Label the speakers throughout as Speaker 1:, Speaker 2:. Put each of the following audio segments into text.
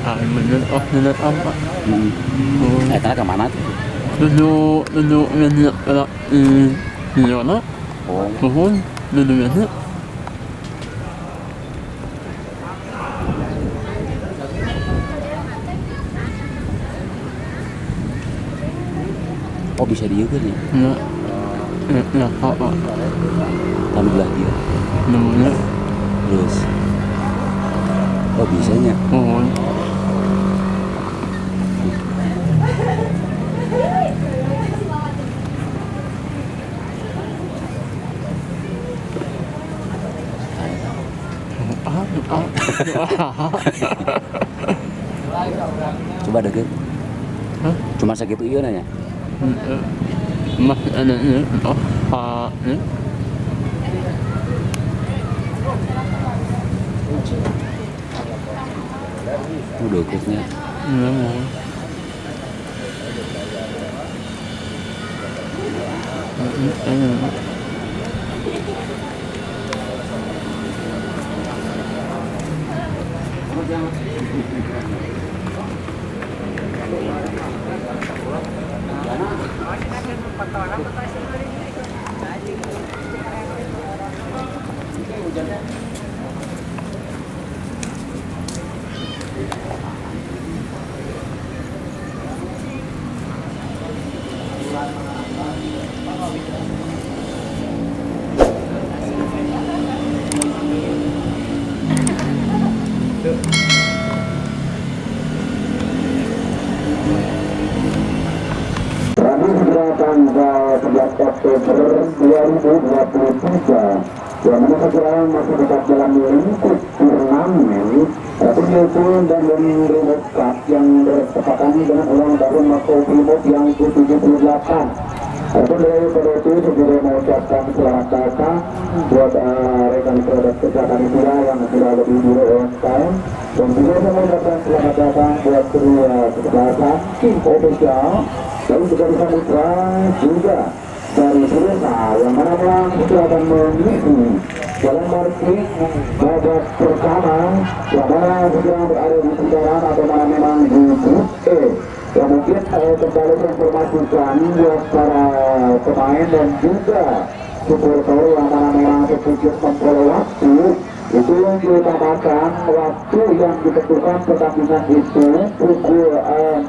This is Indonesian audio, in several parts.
Speaker 1: Ah, menurut oh menurut apa?
Speaker 2: Tadi kemana tuh?
Speaker 1: Dulu ngeliat kalau di mana?
Speaker 2: Oh,
Speaker 1: Pohon dulu ngeliat.
Speaker 2: oh bisa dia kan ya?
Speaker 1: Ya apa?
Speaker 2: Kan belah dia.
Speaker 1: Namanya
Speaker 2: Terus, oh bisanya.
Speaker 1: pohon.
Speaker 2: Coba deket.
Speaker 1: Hah?
Speaker 2: Cuma segitu iya nanya.
Speaker 1: Masih ada ini, oh, ini.
Speaker 2: Udah deketnya.
Speaker 1: Iya mau.
Speaker 3: Rabu tanggal 11 Oktober 2023 yang mana perkiraan masih tetap dalam lingkup turnamen penyusul dan World Cup yang bertepatan dengan ulang tahun Makobrimob yang ke-78. Adapun daripada itu segera mengucapkan selamat datang buat rekan produk kecelakaan kita yang sudah lebih dulu on time, dan juga saya mengucapkan selamat datang buat kedua kesebelasan tim official. Lalu juga disambut juga dari Suria yang mana memang itu akan mengisi dalam marking babak pertama yang mana sedang berada di putaran atau mana memang di grup E. Yang mungkin kembali informasikan buat para pemain dan juga supporter yang mana memang sedikit memperoleh waktu itu yang diutamakan waktu yang ditentukan pertandingan itu pukul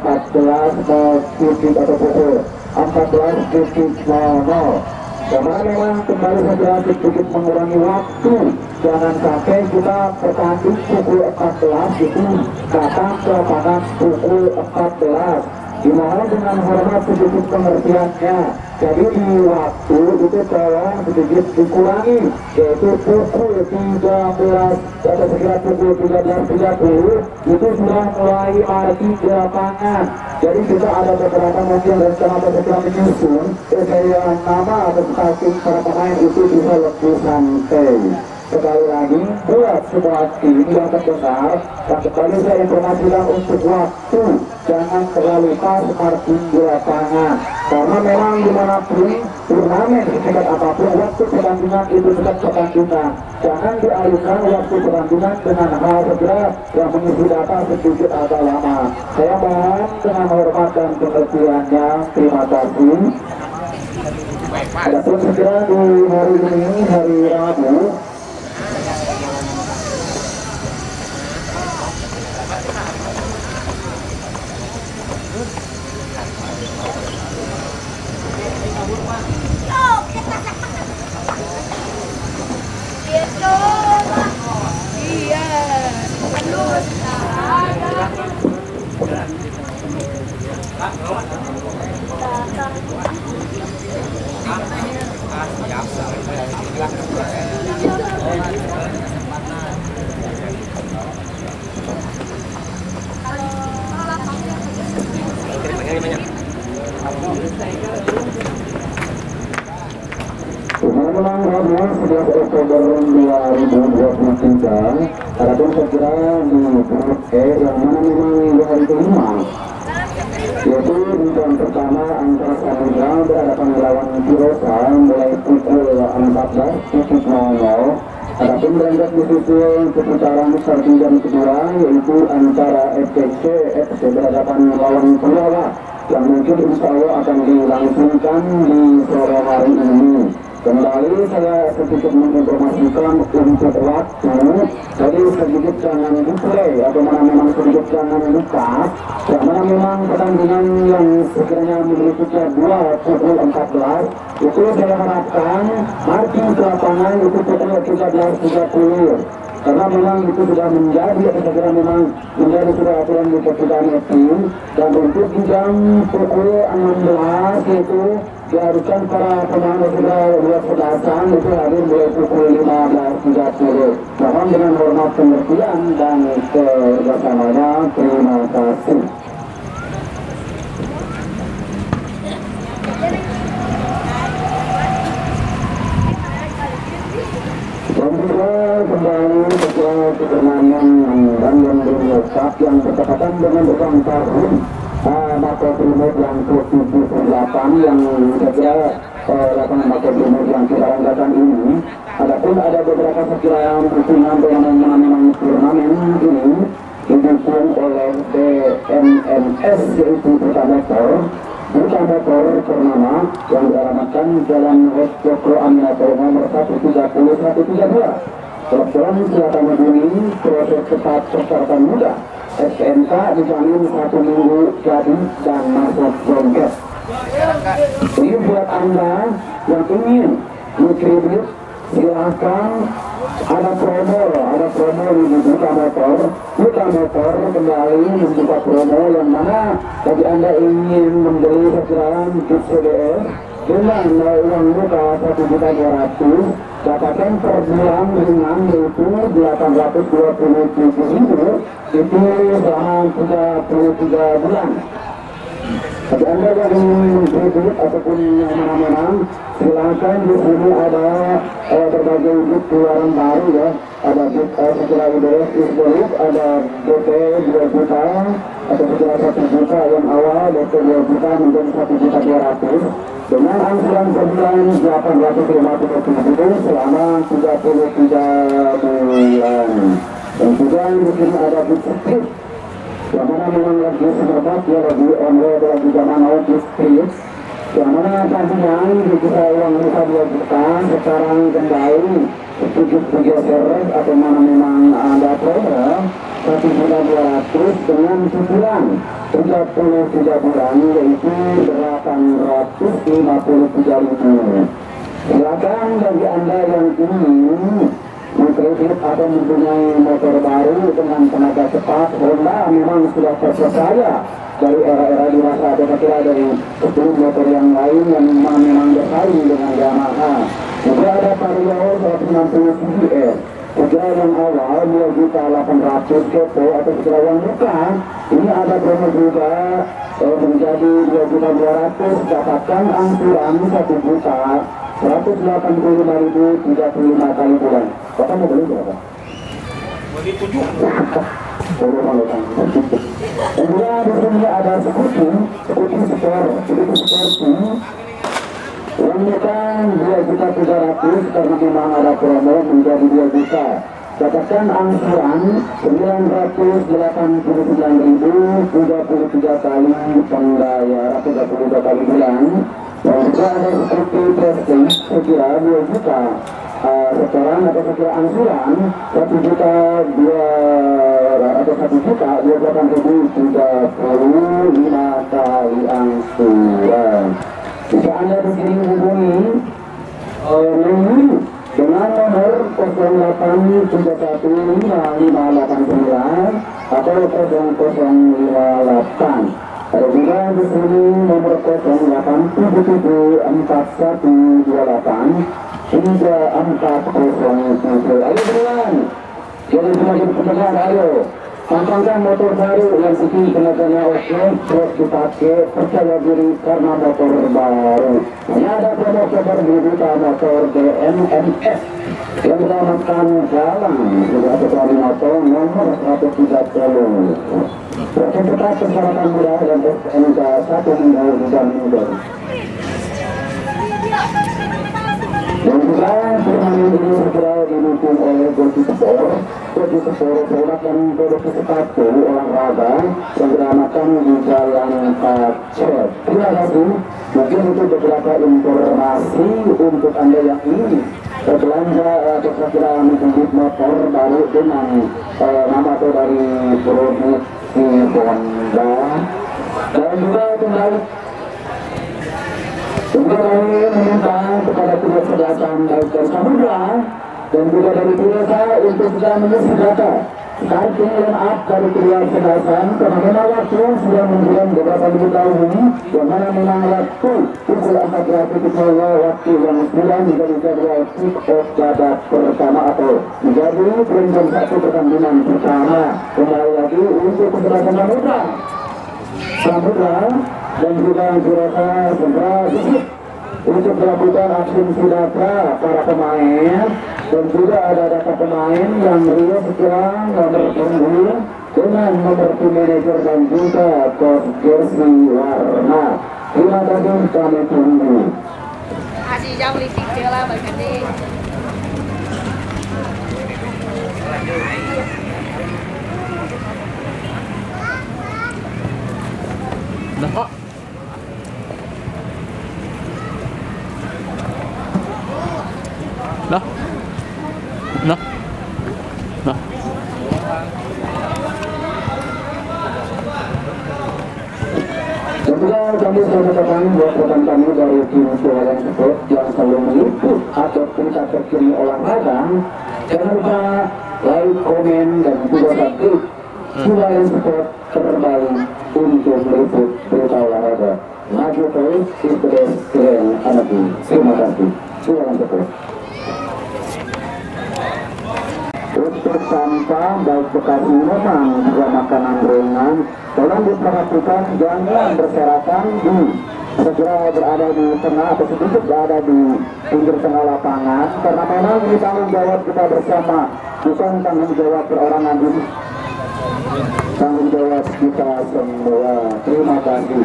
Speaker 3: 14.00 atau pukul 14.00. Karena memang kembali saja sedikit mengurangi waktu, jangan sampai kita bertanding pukul 14 itu datang ke lapangan pukul 14. Dimana dengan hormat sedikit pengertiannya, jadi di waktu itu tolong sedikit dikurangi, yaitu pukul 13 atau sekitar pukul 13.30 itu sudah mulai marki di lapangan. Jadi kita ada beberapa mungkin rencana atau segera menyusun kesayaan nama atau stasiun para pemain itu bisa lebih santai. Sekali lagi buat semua tim yang terdengar, dan kembali saya informasikan untuk waktu, jangan terlalu pas marking di lapangan, karena memang dimanapun turnamen setingkat apapun waktu pertandingan itu tetap pertandingan. Jangan dialihkan waktu pertandingan dengan hal segera yang mengisi data sedikit agak lama. Saya mohon dengan hormat dan pengertiannya, terima kasih. Adapun segera di hari ini, hari Rabu, Memang Rabu 11 Oktober 2023, adapun segera di grup E yang mana memang di hari kelima, yaitu di jam pertama antara Samudra berhadapan melawan Pirosa mulai pukul 14.00 Adapun berangkat menuju keputaran start jam kedua yaitu antara FC berhadapan lawan Purwawa yang mungkin insya Allah akan dilangsungkan di sore hari ini. Kembali saya sedikit menginformasikan untuk waktu. Jadi sedikit jangan diplay atau mana memang sedikit jangan lupa. Karena memang pertandingan yang sekiranya memiliki jadwal pukul 14 itu saya harapkan marking ke lapangan itu pukul 13.30. Karena memang itu sudah menjadi atau segera memang menjadi sudah aturan di persidangan itu. Dan untuk di jam pukul 16 itu diharuskan para pemain sudah buat pedasan itu hadir mulai pukul 15.30. Mohon dengan hormat pengertian dan kerjasamanya. Terima kasih. Dan juga kembali setelah ketenangan dan yang berlesak yang bertepatan dengan ulang tahun Makobrimob yang ke-78 yang saya lapangan Makobrimob yang kita rangkakan ini. Adapun ada beberapa sekiranya dukungan memang turnamen ini didukung oleh BMMS yaitu Buta motor ternama yang dialamatkan dalam Joko Aminator nomor 130-132. Kebetulan silakan menghubungi proses cepat persyaratan muda SMK dijamin 1 minggu jadi dan masuk bronket. Ini buat Anda yang ingin mengkredit silahkan ada promo di Buta Motor kembali membuka promo yang mana bagi Anda ingin membeli perjalanan kit CDS dengan uang muka 1.200.000 dapatkan per bulan ringan yaitu 827.000 itu selama 33 bulan. Bagi Anda yang ingin kredit ataupun yang mana-mana silakan di sini ada berbagai bit keluaran baru ya. Ada bit setelah UDS Isboluk, ada DP 2 juta atau setelah 1 juta yang awal DP 2 juta menjadi 1.200.000 dengan angsuran per bulan 850.000 selama 33 bulan. Dan juga di sini ada bit strip yang mana memang lagi semerbak ya, lagi online, lagi zaman now di street yang mana tadinya kita uang muka 2 juta sekarang kembali 7 atau mana memang ada program 1.200.000 dengan cicilan 33 bulan yaitu 853.000. Silakan bagi Anda yang ingin mengkredit atau mempunyai motor baru dengan tenaga cepat Honda memang sudah terpercaya dari era-era di masa ada dari 10 motor yang lain yang memang bersaing dengan Yamaha. Juga ada Vario 160 CBS juga yang awal 2.800.000 kepo atau sekitar uang muka. Ini ada promo juga menjadi 2.200.000 dapatkan angsuran 1 juta 185.035 kali bulan. Bapak mau beli berapa?
Speaker 4: Beli 7.
Speaker 3: Dan juga di sini ada skuti sport yang bukan 2.300.000 karena memang ada promo menjadi 2 juta. Dapatkan angsuran 989.033 kali pembayar 32 kali bulan. Dan juga ada seperti prestige sekira 2 juta sekarang atau sekira angsuran 1 juta 2.835 kali angsuran. Jika Anda begini hubungi dengan nomor 08315589 atau 0058. Ada juga di sini nomor 08774128 hingga 407. Ayo buruan, jadi semakin pendengar, ayo pantangkan motor baru yang isi tenaganya oke, terus dipakai, percaya diri karena motor baru. Hanya ada promo super Buta Motor BMMS yang menamatkan jalan juga kecuali motor nomor 130. Sertifikat persyaratan mudah dan SNK 1 minggu dan minggu. Dan juga turnamen ini segera didukung oleh Goji Tepor produk dan produk sepatu olahraga segerakan di Jalan Pacet. Terima kasih. Mungkin itu beberapa informasi untuk Anda yang ingin berbelanja atau kira menjemput motor baru dengan nama atau dari produk Honda. Dan juga kembali kami meminta kepada pihak kesehatan baik dari Samudra dan juga dari desa untuk segera mengisi data starting line up dari pihak kesehatan karena memang waktu sudah menunjukkan beberapa minggu tahun ini yang mana memang waktu pukul 14.00 waktu yang sudah menjadi kick off babak pertama atau menjadi peringkat satu pertandingan pertama. Kembali lagi untuk kesehatan Samudra dan juga Jurasa segera untuk melakukan asumsi data para pemain dan juga ada data pemain yang Rio sekarang nomor punggung dengan nomor tim manajer dan juga coach jersey warna. Terima kasih, kami tunggu.
Speaker 5: Así ya beli tiket lah bagi ini.
Speaker 1: Nah, Pak. Nah. Nah. Nah.
Speaker 3: Juga kami sampaikan buat rekan kami dari tim Jualan Sport yang selalu meliput ataupun terkini olahraga. Jangan lupa like, komen, dan juga subscribe Jualan Sport terbaik untuk meliput berita olahraga. Maju terus, sukses keren anakku. Terima kasih. Jualan Sport. Untuk sampah baik bekas minuman juga makanan ringan tolong diperhatikan jangan berserakan di segera berada di tengah atau sedikit berada di pinggir tengah lapangan karena memang ini tanggung jawab kita bersama bukan tanggung jawab perorangan ini, tanggung jawab kita semua. Terima kasih.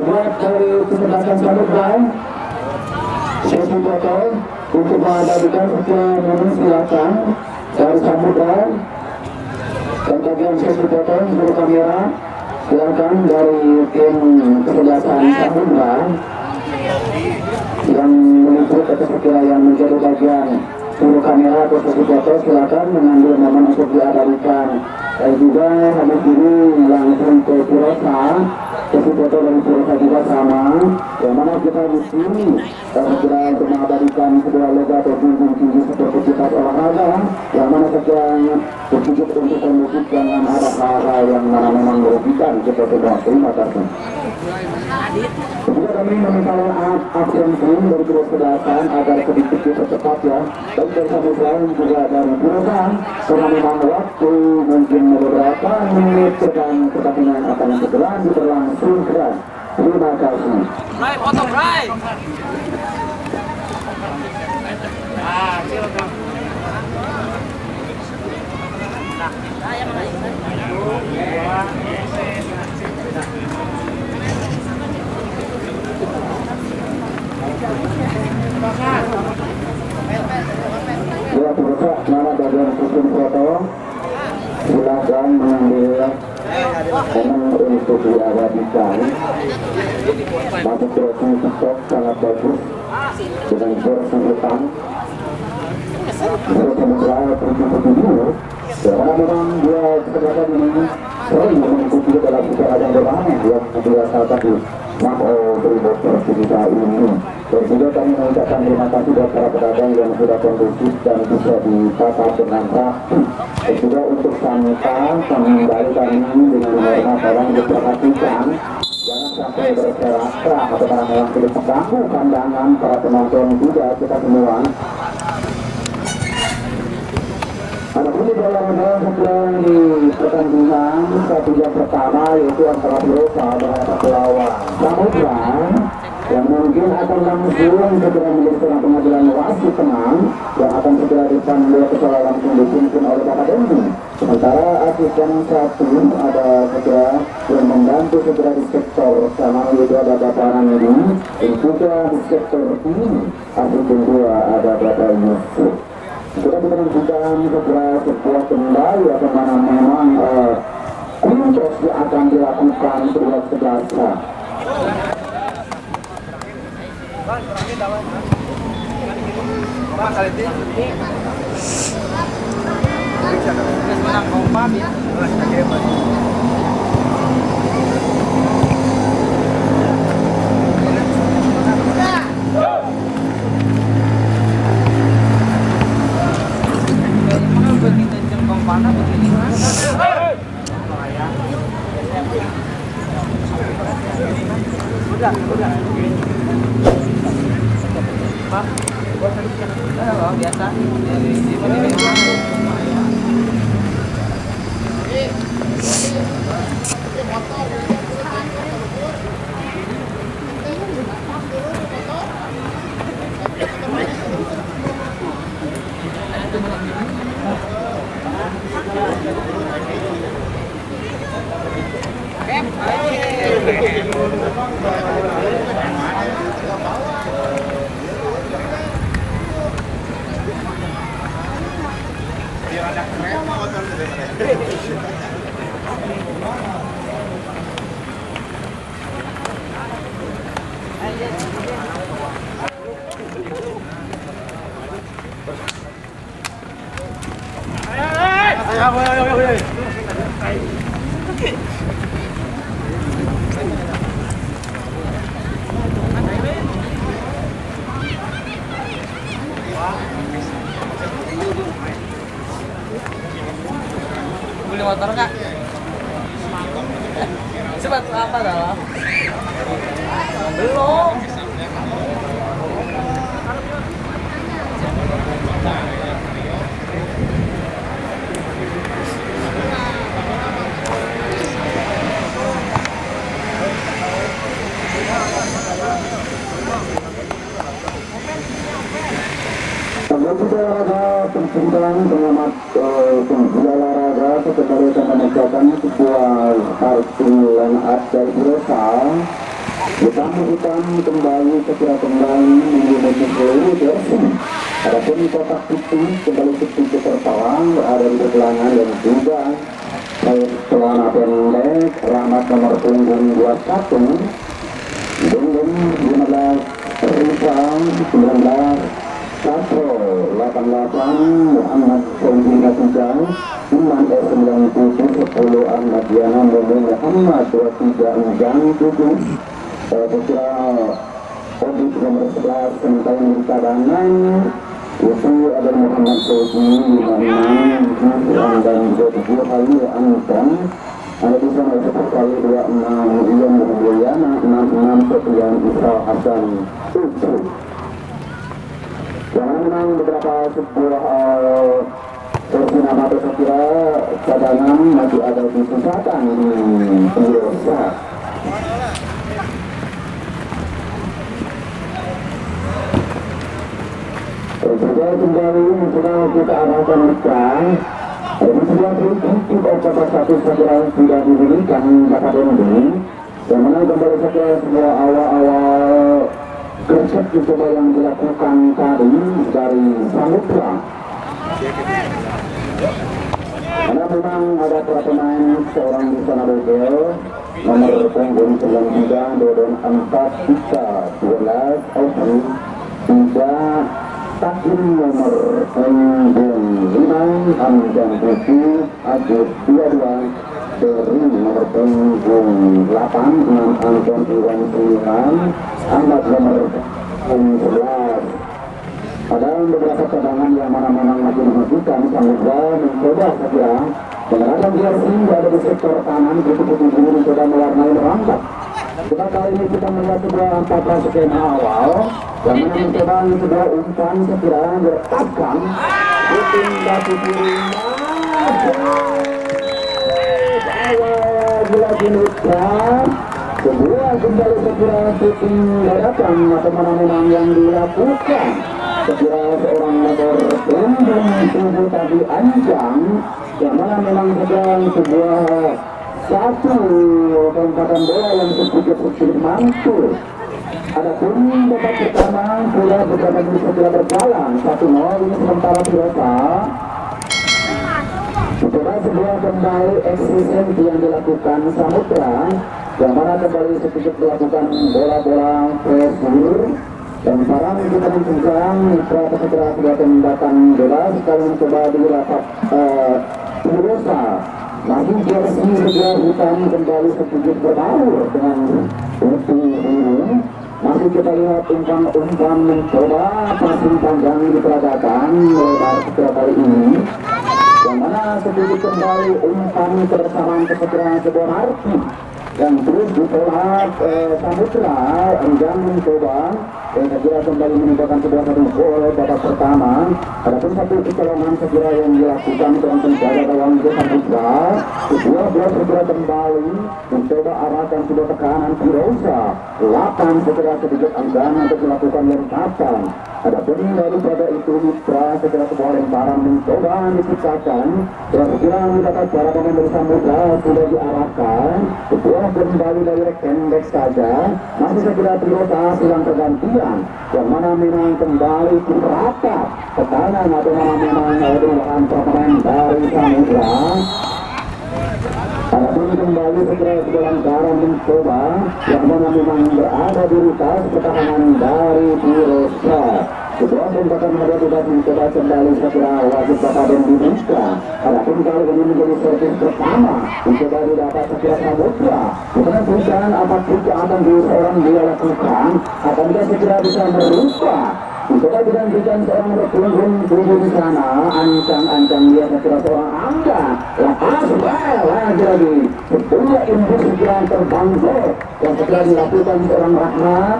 Speaker 3: Buat dari kesempatan Samudra sesi foto untuk mengadakan sekian menit silakan dari Samudra dan bagian sesi foto untuk kamera silakan dari tim kesebelasan Samudra yang meliput atau sekira yang menjadi bagian suruh kamera atau sesi foto silakan mengambil momen untuk diabadikan dan juga habis ini langsung ke Purosa. Sesi foto dari Purosa juga sama yang mana kita di sini segera untuk mengabadikan sebuah logo atau junjung tinggi seperti kita olahraga yang mana sekian bertujuan untuk kondusif jangan ada hal-hal yang mana memang merugikan kita semua. Terima kasih. Juga kami meminta absensi dari kesebelasan agar sedikit dipercepat ya baik dari Samudra juga dari Purosa karena memang waktu mungkin beberapa menit sedang pertandingan akan segera berlangsung keras. Terima kasih.
Speaker 4: Rai, potong Rai. Ah, silakan. Nah, saya
Speaker 3: Ya, Purosa, mana bagian sistem foto silakan mengambil momen untuk diabadikan. Masuk crossing TikTok sangat bagus dengan jersey hitam Samudra 77 karena memang dia kesempatan ini sering mengikuti dalam ajang bermain yang berdasarkan di Mako Brimob Persita ini. Dan juga kami mengucapkan terima kasih buat para pedagang yang sudah kondusif dan bisa ditata dengan rapi. Dan juga untuk sampah kembali kami dengan hormat tolong diperhatikan jangan sampai berserakan atau karena memang tidak terganggu pandangan para penonton juga kita semua. Adapun di dalam sedang di pertandingan satu jam pertama yaitu antara Purosa dengan pelawan Samudra yang mungkin akan langsung segera menjadi seorang pengadilan wasit masih tenang yang akan segera dipanggil secara langsung dipimpin oleh Bapak Dendi. Sementara asisten satu ada segera yang membantu segera di sektor kanan itu ada Bapak Nandi, dan juga di sektor ini asisten dua ada Bapak Yusuf. Sudah kita menunjukkan segera sebuah kembali atau mana memang kuntos akan dilakukan kedua sebelah.
Speaker 4: Biasa. Beli motor kak? Sepatu apa dalam? Belum.
Speaker 3: Olahraga persembahan pengamat olahraga sekedar menegakkan sebuah artilan dari berusaha hitam kembali segera kembali menggunakan seluruh jersey. Adapun kotak putih kembali seperti terpawang ada di belakang dan juga celana pendek Rahmat nomor punggung 21 dengan 15 Rizal 19 Castro 88 Muhammad Sondina Tujang Iman S97 10 Ahmad Diana Muhammad 23 Ujang 7 Putra Odis nomor 11 Sentai Cadangan itu ada Muhammad Soji 56 dan 27 Halil Anton ada di sana sekali 26 Iyan Muhammad 66 Sekian Isra Hasan yang menang beberapa sebuah kursi nama kira cadangan masih ada di selatan di Indonesia. Juga kembali sudah kita arahkan sekarang di sebuah titik obat satu segera sudah diberikan Bapak Dendi yang mana kembali sebuah awal-awal konsep coba yang dilakukan tadi dari Samudra. Karena memang ada para pemain seorang di sana Bogel nomor punggung 93 Dodon 4 Ika 12 Open 3 Takim nomor punggung 5 Amjan 7 Ajib 22 dari nomor punggung 8 6 Anton Iwan 9 Ahmad nomor 11. Ada beberapa cadangan yang mana-mana masih menunjukkan Samudra mencoba saja menggunakan jersey ada di sektor kanan begitu mencoba mewarnai rambut. Kita kali ini kita melihat sebuah 14 skema awal yang mana mencoba sebuah umpan sekira diletakkan di tindak kiri gila Ginitra sebuah kembali segera syuting dadakan atau mana memang yang dilakukan sekira seorang nomor punggung tubuh tadi Anjang yang mana memang sedang sebuah satu lompatan bola yang sedikit mantul. Adapun babak pertama sudah beberapa menit setelah berjalan 1-0 ini sementara Tirosa mencoba sebuah kembali eksistensi yang dilakukan Samudra yang mana kembali sedikit melakukan bola-bola pressure dan sekarang kita mencengkang Mitra segera sudah tembakan bola sekali mencoba dirapat Tirosa masih jersey segera hutan kembali sedikit berbaur dengan ini. Masih kita lihat umpan mencoba passing panjang diperagakan lebar setelah kali ini yang mana sedikit kembali umpan kebersamaan kesegeraan sebuah arti yang terus ditolak Samudra Anjang mencoba dan segera kembali menimbulkan sebuah satu gol babak pertama. Adapun satu kecolongan segera yang dilakukan dengan penjaga gawang Samudra sebuah bola segera kembali mencoba arahkan sebuah tekanan Tirosa 8 segera sedikit enggan untuk melakukan lompatan. Adapun daripada itu Mitra segera sebuah lemparan mencoba diciptakan dan segera mendapat cara pemain dari Samudra sudah diarahkan sebuah kembali dari rekan saja masih segera Tirosa silang pergantian yang mana memang kembali dirata tekanan atau mana memang perubahan pemain dari Samudra. Adapun kembali segera dalam cara mencoba yang mana memang berada di atas pertahanan dari Tirosa. Sebuah tembakan pada tidak mencoba kembali segera wajib bapak dan dibuka. Adapun kali ini menjadi servis pertama mencoba didapat segera Samudra. Bukan perusahaan apa yang akan seorang dia lakukan akan dia segera bisa merubah. Mencoba digantikan seorang berpunggung tubuh di sana. Ancang-ancang dia segera seorang angga. Lepas lagi. Sebuah imbus segera terbang yang segera dilakukan seorang Rahmat.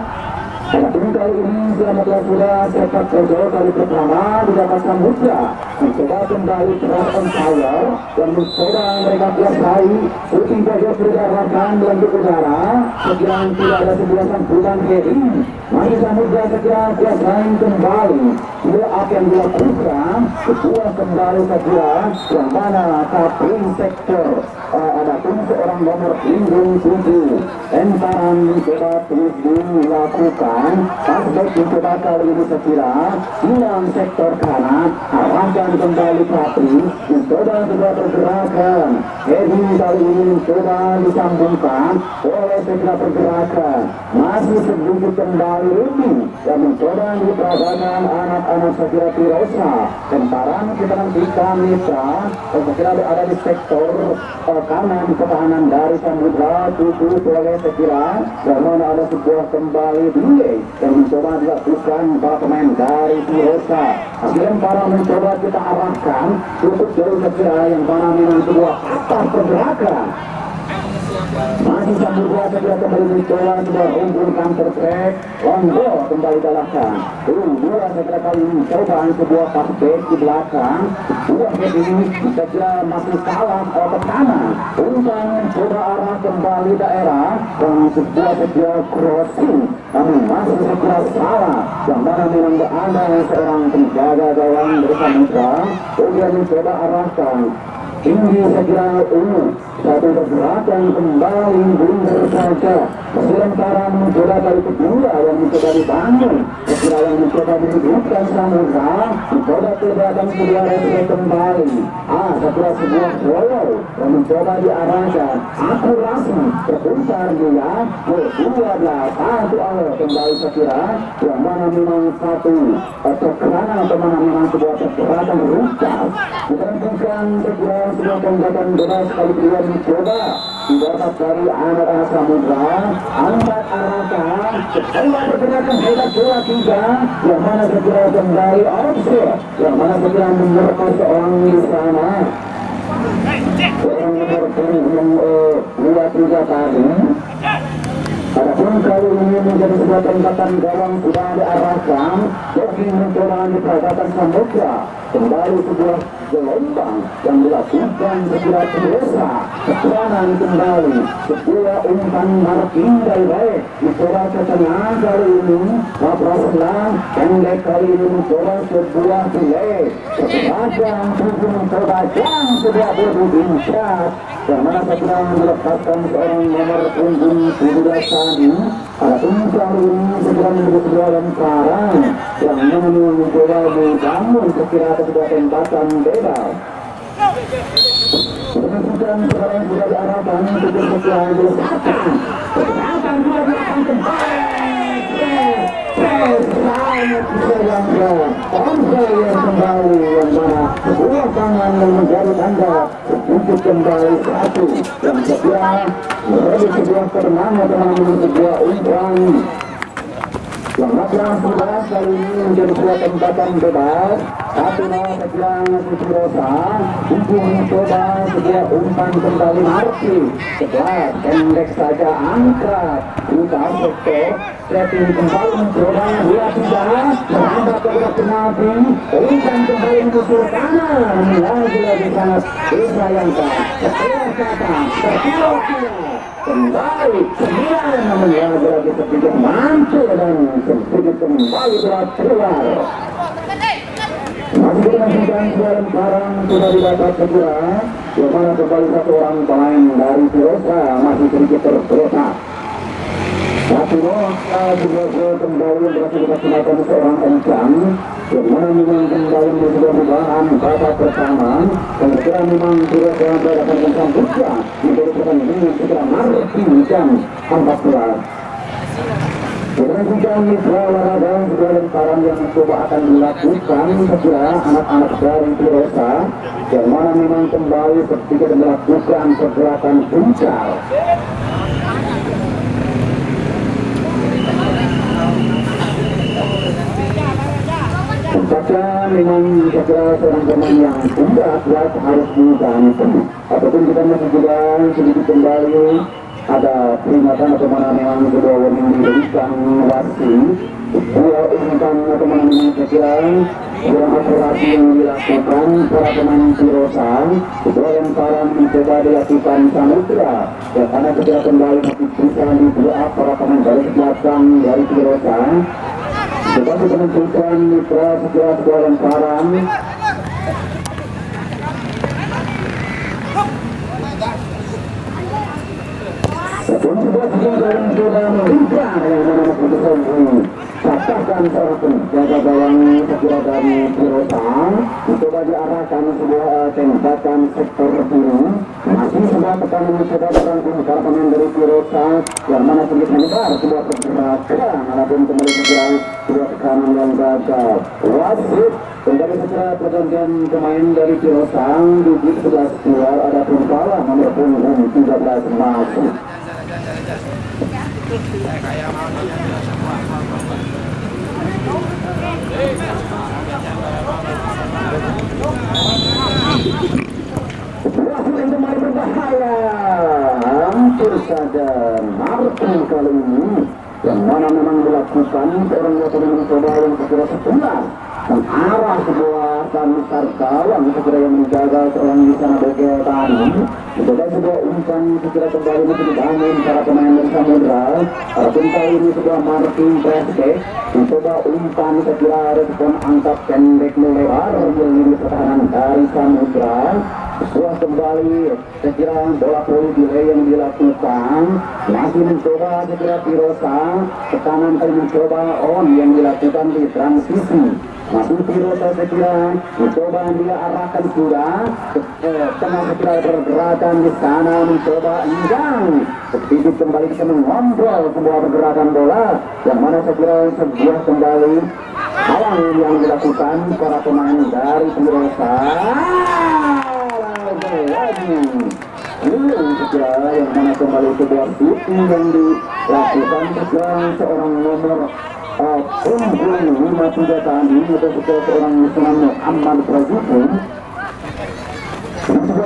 Speaker 3: Adapun kali ini selamatlah sudah sepak terjauh kali pertama didapat Samudra mencoba kembali keras on fire dan mencoba mereka kuasai shooting saja sudah diarahkan lanjut udara sekiranya tidak ada sebuah sambutan heading masih Samudra segera kuasai kembali dia apa yang dilakukan sebuah kembali segera yang mana kapling sektor adapun seorang nomor punggung 7 lemparan mencoba terus dilakukan Pasbek mencoba kali ini sekira hilang sektor kanan arahkan kembali Kapri mencoba juga pergerakan heading kali ini mencoba disambungkan oleh segera pergerakan masih sedikit kembali ini yang mencoba diperagakan anak-anak sekira Tirosa lemparan kita nantikan Mitra sekira ada di sektor kanan ketahanan dari Samudra tutup oleh sekira yang mana ada sebuah kembali yang mencoba dilakukan para pemain dari Tirosa. Akhirnya para mencoba kita arahkan cukup jauh sekira yang mana memang sebuah atas pergerakan. Masih Samudra segera kembali mencoba sebuah unggul counter track Longgo kembali dilakukan dua segera kali mencoba sebuah passback di belakang dua ini segera masih salah pertama umpan coba arah kembali daerah dan sebuah segera crossing namun masih segera salah yang mana memang berada seorang penjaga gawang dari Samudra kemudian mencoba arahkan tinggi segera satu pergerakan kembali bundar saja sementara mencoba kali kedua yang mencoba dibangun segera yang mencoba dihidupkan Samudra mencoba pergerakan kedua replay kembali setelah sebuah follow yang mencoba diarahkan akurasi berputar dia ke-12 satu awal kembali sekira yang mana memang satu tekanan atau mana memang sebuah pergerakan rusak bukan segera sebuah pembuatan bola sekali kedua mencoba didapat dari anak-anak Samudra angkat arahkan setelah pergerakan hebat bola 3 yang mana segera kembali offset yang mana segera menyertai seorang di sana seorang nomor punggung 23 tadi. Adapun kali ini menjadi sebuah tembakan gawang sudah diarahkan jogging mencoba diperagakan Samudra kembali sebuah gelombang yang dilakukan segera biasa serangan kembali sebuah umpan marking baik mencoba ke tengah kali ini Praslan pendek kali ini mencoba sebuah delay sepanjang tujuh mencoba jam sebuah berbincang yang mana segera melepaskan seorang nomor punggung 17 tadi ada umpan ini segera menjadi sebuah lemparan yang mencoba dibangun sekira sebuah tembakan bebas. Kemudian sekarang sudah diarahkan untuk sesuai desakan. Desakan sudah diarahkan kembali. Sangat sayangnya Omsel yang kembali yang mana sebuah tangan yang menjadi tanda untuk kembali satu yang sekira menjadi sebuah kemenangan sebuah umpan yang macam sudah kali ini menjadi sebuah tembakan bebas tapi sekarang Rosa untuk mencoba sebuah umpan kembali marki setelah pendek saja angkat kita sektor setting kembali mencoba dia tidak terhambat kepada penalti umpan kembali musuh kanan lagi sangat disayangkan setelah kata terkira kembali sembilan namanya lagi sedikit mantul dan sedikit kembali berat keluar masih dengan jualan barang sudah didapat segera yang mana kembali satu orang pemain dari Rosa masih sedikit tergeletak satu Rosa juga kembali berhasil dilaksanakan seorang encam yang mana memang kembali sudah perubahan babak pertama dan segera memang sudah berhadapan dengan Buja menjadi pertandingan segera Marti jam 14 Berdasarkan mitra olahraga sebuah lemparan yang coba akan dilakukan segera anak-anak dari Rosa yang mana memang kembali ketika melakukan pergerakan puncak. Tampaknya memang segera seorang pemain yang tidak kuat harus diganti ataupun kita masih juga sedikit kembali ada peringatan atau mana memang kedua warning diberikan wasit dua umpan atau mana memang sekira kurang akurasi yang dilakukan para pemain Rosa kedua lemparan mencoba dilakukan Samudra ya karena segera kembali masih bisa dibuat para pemain dari belakang dari Rosa tetapi menentukan mitra segera sebuah lemparan Sebuah dalam coba melingkar yang mana keputusan katakan seorang penjaga gawang segera dari Rosa mencoba diarahkan sebuah tembakan sektor kiri masih sebuah tekanan mencoba berangkung para pemain dari Rosa yang mana sedikit menyebar sebuah pergerakan adapun kembali segera sebuah tekanan yang gagal wasit kembali segera pergantian pemain dari Rosa duduk 11 keluar adapun kalah nomor punggung 13 masuk wasit yang kembali berbahaya hampir saja Martin kali ini yang mana memang dilakukan seorang wasit yang mencoba yang segera sebelah mengarah sebuah tantar gawang segera yang menjaga seorang di sana bogel tadi mencoba sebuah umpan segera kembali menjadi dibangun para pemain dari Samudra walaupun kali ini sebuah marking basket mencoba umpan segera respon angkat pendek melebar melalui pertahanan dari Samudra setelah kembali segera bola voli delay yang dilakukan masih mencoba segera Rosa tekanan kali mencoba on yang dilakukan di transisi masih Rosa segera mencoba dia arahkan sudah tengah segera pergerakan di sana mencoba enggang sedikit kembali bisa mengontrol sebuah pergerakan bola yang mana segera sebuah kembali halang yang dilakukan para pemain dari Rosa lagi segera yang mana kembali sebuah shooting yang dilakukan segera seorang nomor punggung 53 tadi atau seorang Muhammad Prajurit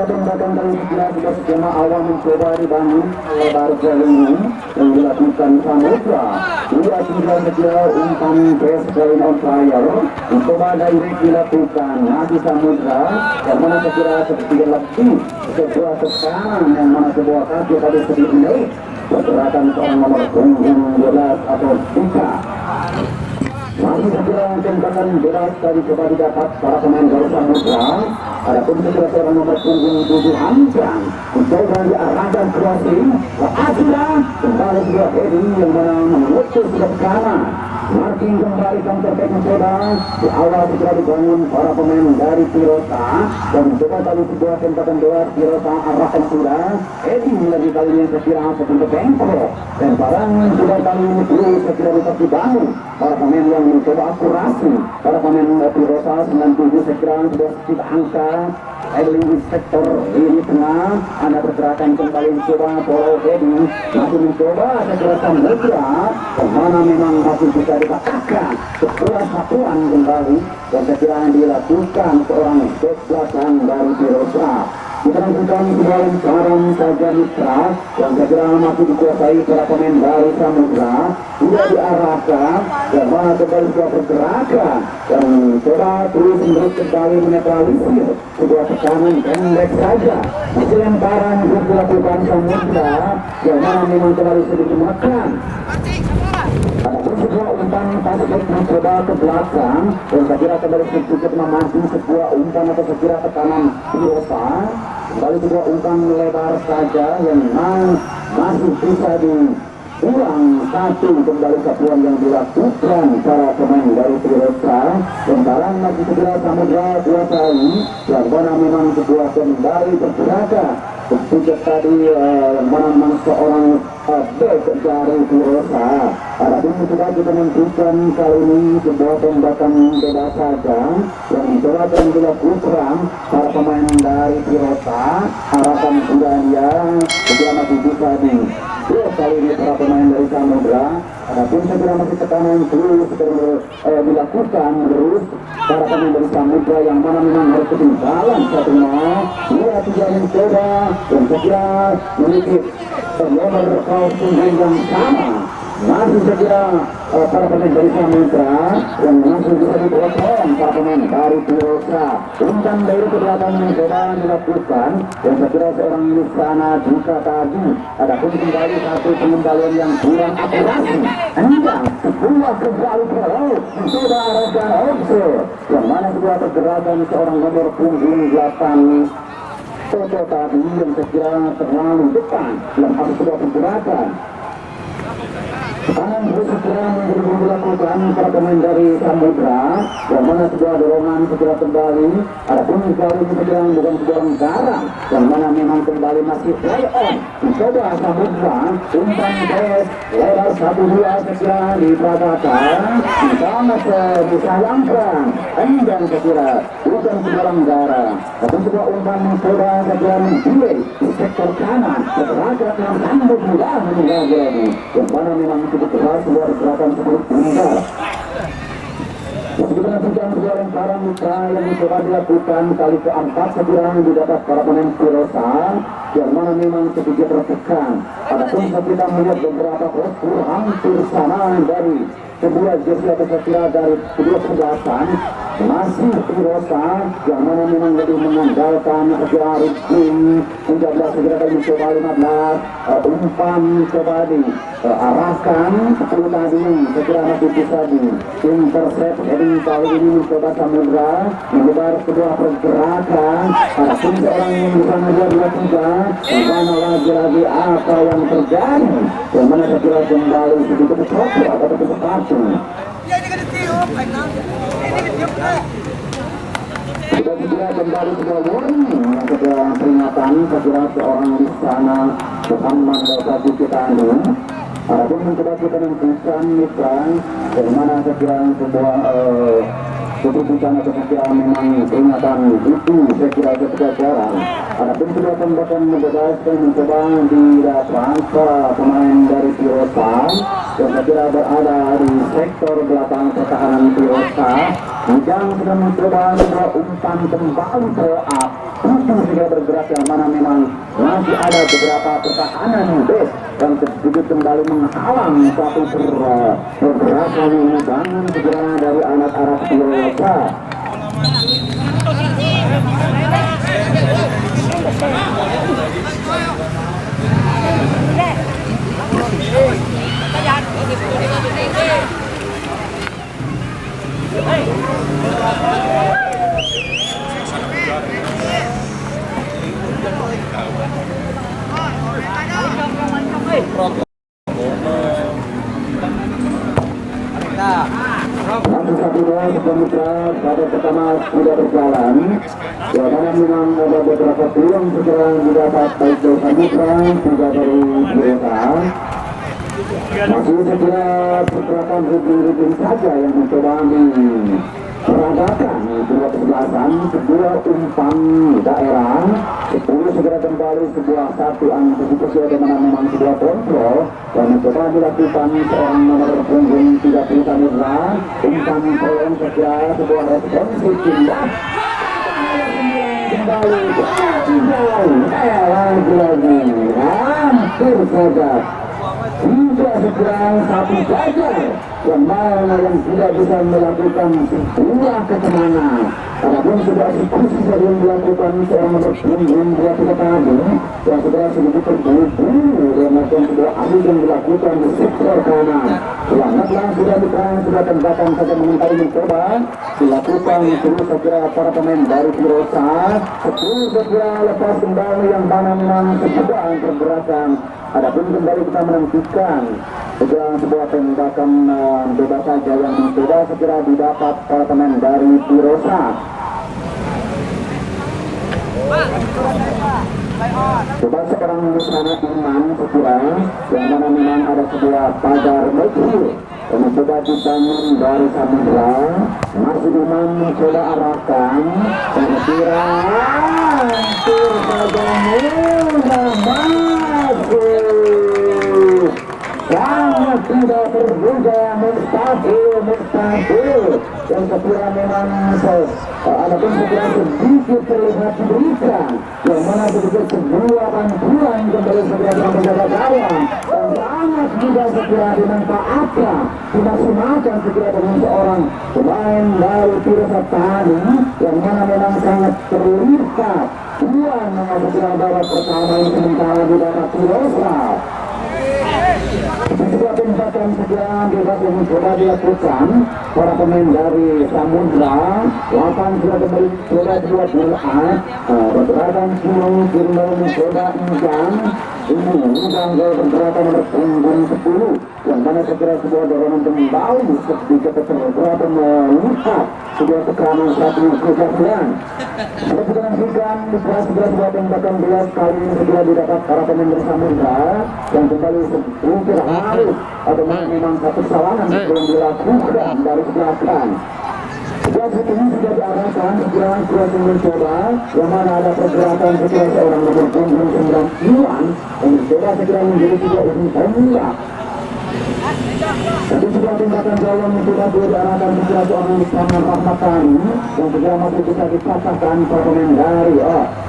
Speaker 3: sebuah tembakan dari sebelah juga skema awal mencoba dibangun lebar jalan yang dilakukan Samudra. Ia tinggal segera umpan base point on fire. Mencoba direct dilakukan masih Samudra yang mana segera seperti lebih sebuah tekanan yang mana sebuah kaki tadi sedikit naik pergerakan seorang nomor punggung 12 atau 3. Masih segera tembakan berat dari coba didapat para pemain dari Samudra. Adapun segera seorang nomor punggung 7 Anjang mencoba diarahkan crossing ke Azura. Kembali sebuah heading yang mana memutus ke kanan. Marking kembali counter back mencoba di awal segera dibangun para pemain dari Pirosa dan mencoba tadi sebuah tembakan berat Pirosa arahkan sudah heading lagi kali yang sekira seperti bengkok dan barang sudah kali ini perlu sekira dapat dibangun para pemain yang mencoba akurasi para pemain Pirosa 97 sekira sudah kita angka Eling di sektor ini tengah ada pergerakan kembali mencoba follow heading masih mencoba segera Samudra kemana memang masih bisa dikatakan sebuah satuan kembali dan segera dilakukan seorang back belakang dari Pirosa. Kita lanjutkan kembali sekarang saja Mitra yang segera masih dikuasai para pemain dari Samudra sudah diarahkan dan mana kembali sebuah pergerakan dan coba terus menerus kembali menetralisir sebuah tekanan pendek saja masih lemparan yang dilakukan Samudra yang mana memang kembali sedikit menekan. Adapun sebuah umpan pasif mencoba ke belakang dan sekira kembali sedikit memancing sebuah umpan atau sekira tekanan Pirosa kembali sebuah umpan lebar saja yang masih bisa diulang satu kembali satuan yang dilakukan para pemain dari Pirosa dan barang masih segera Samudra kuasai yang mana memang sebuah kembali pergerakan sejak tadi memang seorang back dari Pirosa. Adapun sudah kita menentukan kali ini sebuah tembakan bebas saja yang mencoba dan dilakukan para pemain dari Pirosa. Harapan sudah dia segera masih bisa di kali ini para pemain dari Samudra. Adapun segera masih tekanan terus dilakukan terus para pemain dari Samudra yang mana memang harus ketinggalan satunya. Dia tidak mencoba dan segera memiliki nomor kaos punggung yang sama. Masih segera para pemain dari Samudra yang langsung bisa dipotong para pemain dari Pirosa. Umpan dari ke belakang mencoba dilakukan dan segera seorang Lusana juga tadi. Adapun kembali satu pengembalian yang kurang akurasi. Anjang sebuah kembali pro mencoba arahkan offset yang mana sebuah pergerakan seorang nomor punggung 8 Toto tadi yang sekira terlalu depan dalam arus sebuah pergerakan. Tekanan terus segera dilakukan para pemain dari Samudra yang mana sebuah dorongan segera kembali. Adapun kali ini segera bukan sebuah garang yang mana memang kembali masih play on mencoba Samudra umpan base lebar 1-2 segera diperagakan sangat disayangkan dan segera bukan sebuah garang adapun sebuah umpan mencoba segera menggilai di sektor kanan bergerak yang sambut mudah meninggal lagi yang mana memang cukup keras luar gerakan seperti meninggal. Kita lanjutkan sebuah lemparan Mitra yang mencoba dilakukan kali keempat segera didapat para pemain Pirosa yang mana memang sedikit tertekan. Adapun kita melihat beberapa postur hampir sama dari kedua jersey atau sekira dari kedua sebelasan masih Pirosa yang mana memang lebih mengandalkan Arif Kim 13 segera kali mencoba 15 umpan coba diarahkan 10 tadi segera masih bisa di intercept heading kali ini mencoba Samudra menyebar sebuah pergerakan adapun seorang yang bisa menjual 2-3 mana lagi-lagi apa yang terjadi yang mana segera kembali sedikit tercoba atau tercepat. Sudah segera kembali sebuah warning yang segera peringatan segera seorang di sana Muhammad Bagi kita anu. Adapun mencoba kita menentukan Mitra dari mana segera sebuah keputusan atau segera memang peringatan itu saya kira kejajaran. Adapun sebuah tembakan membebaskan mencoba didapat pemain dari Pirosa yang saya kira berada di sektor belakang pertahanan Pirosa Ujang sedang mencoba membawa umpan kembali ke up. Itu sudah bergerak yang mana memang masih ada beberapa pertahanan base yang sedikit kembali menghalang satu pergerakan bangun segera dari anak Arab Indonesia. Satu dua pemirsa pada pertama sudah berjalan. Ya, karena memang ada beberapa peluang segera didapat baik dari Samudra juga dari Bureta. Masih segera pergerakan rutin saja yang mencoba peradakan dua kesebelasan, sebuah umpan daerah, 10 segera kembali sebuah satu antisipasi bagaimana memang sebuah kontrol dan mencoba dilakukan seorang nomor punggung 30 Samudra, umpan kolom segera sebuah responsif indah kembali lagi hampir saja tidak segera satu saja yang mana yang tidak bisa melakukan sebuah ketenangan. Adapun sudah eksekusi saja yang dilakukan seorang berpunggung dua tiga tadi yang sudah sedikit terburu-buru dan macam sebuah ahli yang dilakukan di sektor kanan. Selamatlah sudah diterang, sudah tembakan saja mengentai mencoba dilakukan terus segera para pemain dari Pirosa. Terus segera lepas kembali yang mana memang sebuah pergerakan. Adapun kembali kita menentukan sebuah tembakan bebas saja yang mencoba segera didapat para pemain dari Pirosa. Coba sekarang sana Iman segera yang mana memang ada sebuah pagar kecil yang mencoba dibangun dari Samudra. Masih Iman mencoba arahkan dan kira hampir saja mudah masuk. Sangat tidak terduga, mustahil yang sekira memang adapun sekira sedikit terlihat diberikan yang mana sedikit sebuah bantuan kembali segera dalam menjaga gawang dan sangat juga segera dimanfaatkan dimaksimalkan segera dengan seorang pemain dari Pirosa tadi yang mana memang sangat terlihat tuan yang segera babak pertama yang sementara didapat Pirosa. Sebuah tembakan segera bebas yang sudah dilakukan para pemain dari Samudra. 8 sudah kembali coba dua bola bergerakan Sulung Firman mencoba Injang ini Injang gol bergerakan nomor punggung 10 yang mana segera sebuah dorongan kembali sedikit tergerakan melihat sebuah tekanan satu kejadian sudah kita nantikan segera sebuah tembakan belas kali ini segera didapat para pemain dari Samudra yang kembali sedikit halus atau memang satu kesalahan yang dilakukan dari belakang. Sebuah ini sudah diarahkan segera mencoba yang mana ada pergerakan segera seorang nomor punggung 9 Iwan yang mencoba segera menjadi sebuah ujung tembak. Jadi sebuah tindakan jauh mencoba diarahkan segera seorang Ismail Rahmatan yang segera masih bisa dipasahkan para pemain dari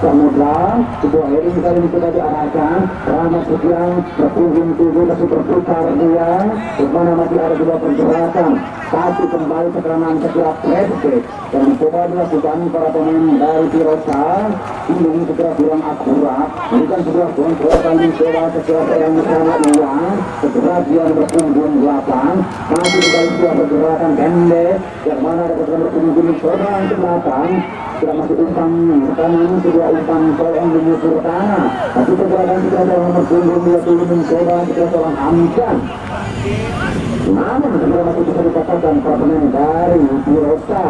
Speaker 3: Samudra. Sebuah heading kali mencoba diarahkan Rahmat segera berpunggung 7 masih berputar dia dimana masih ada sebuah pergerakan tapi kembali serangan segera flashback yang mencoba dilakukan para pemain dari Pirosa ini segera kurang akurat bukan sebuah kontrol kali mencoba segera seorang bersama Iwan segera dia berpunggung 8 masih kembali sebuah pergerakan pendek yang mana ada pergerakan berpunggung seorang ke belakang sudah masih umpan kanan sebuah umpan seorang menyusur tanah tapi pergerakan segera seorang berpunggung 20 mencoba segera seorang Hamdan namun segera masih bisa dikatakan para pemain dari Pirosa.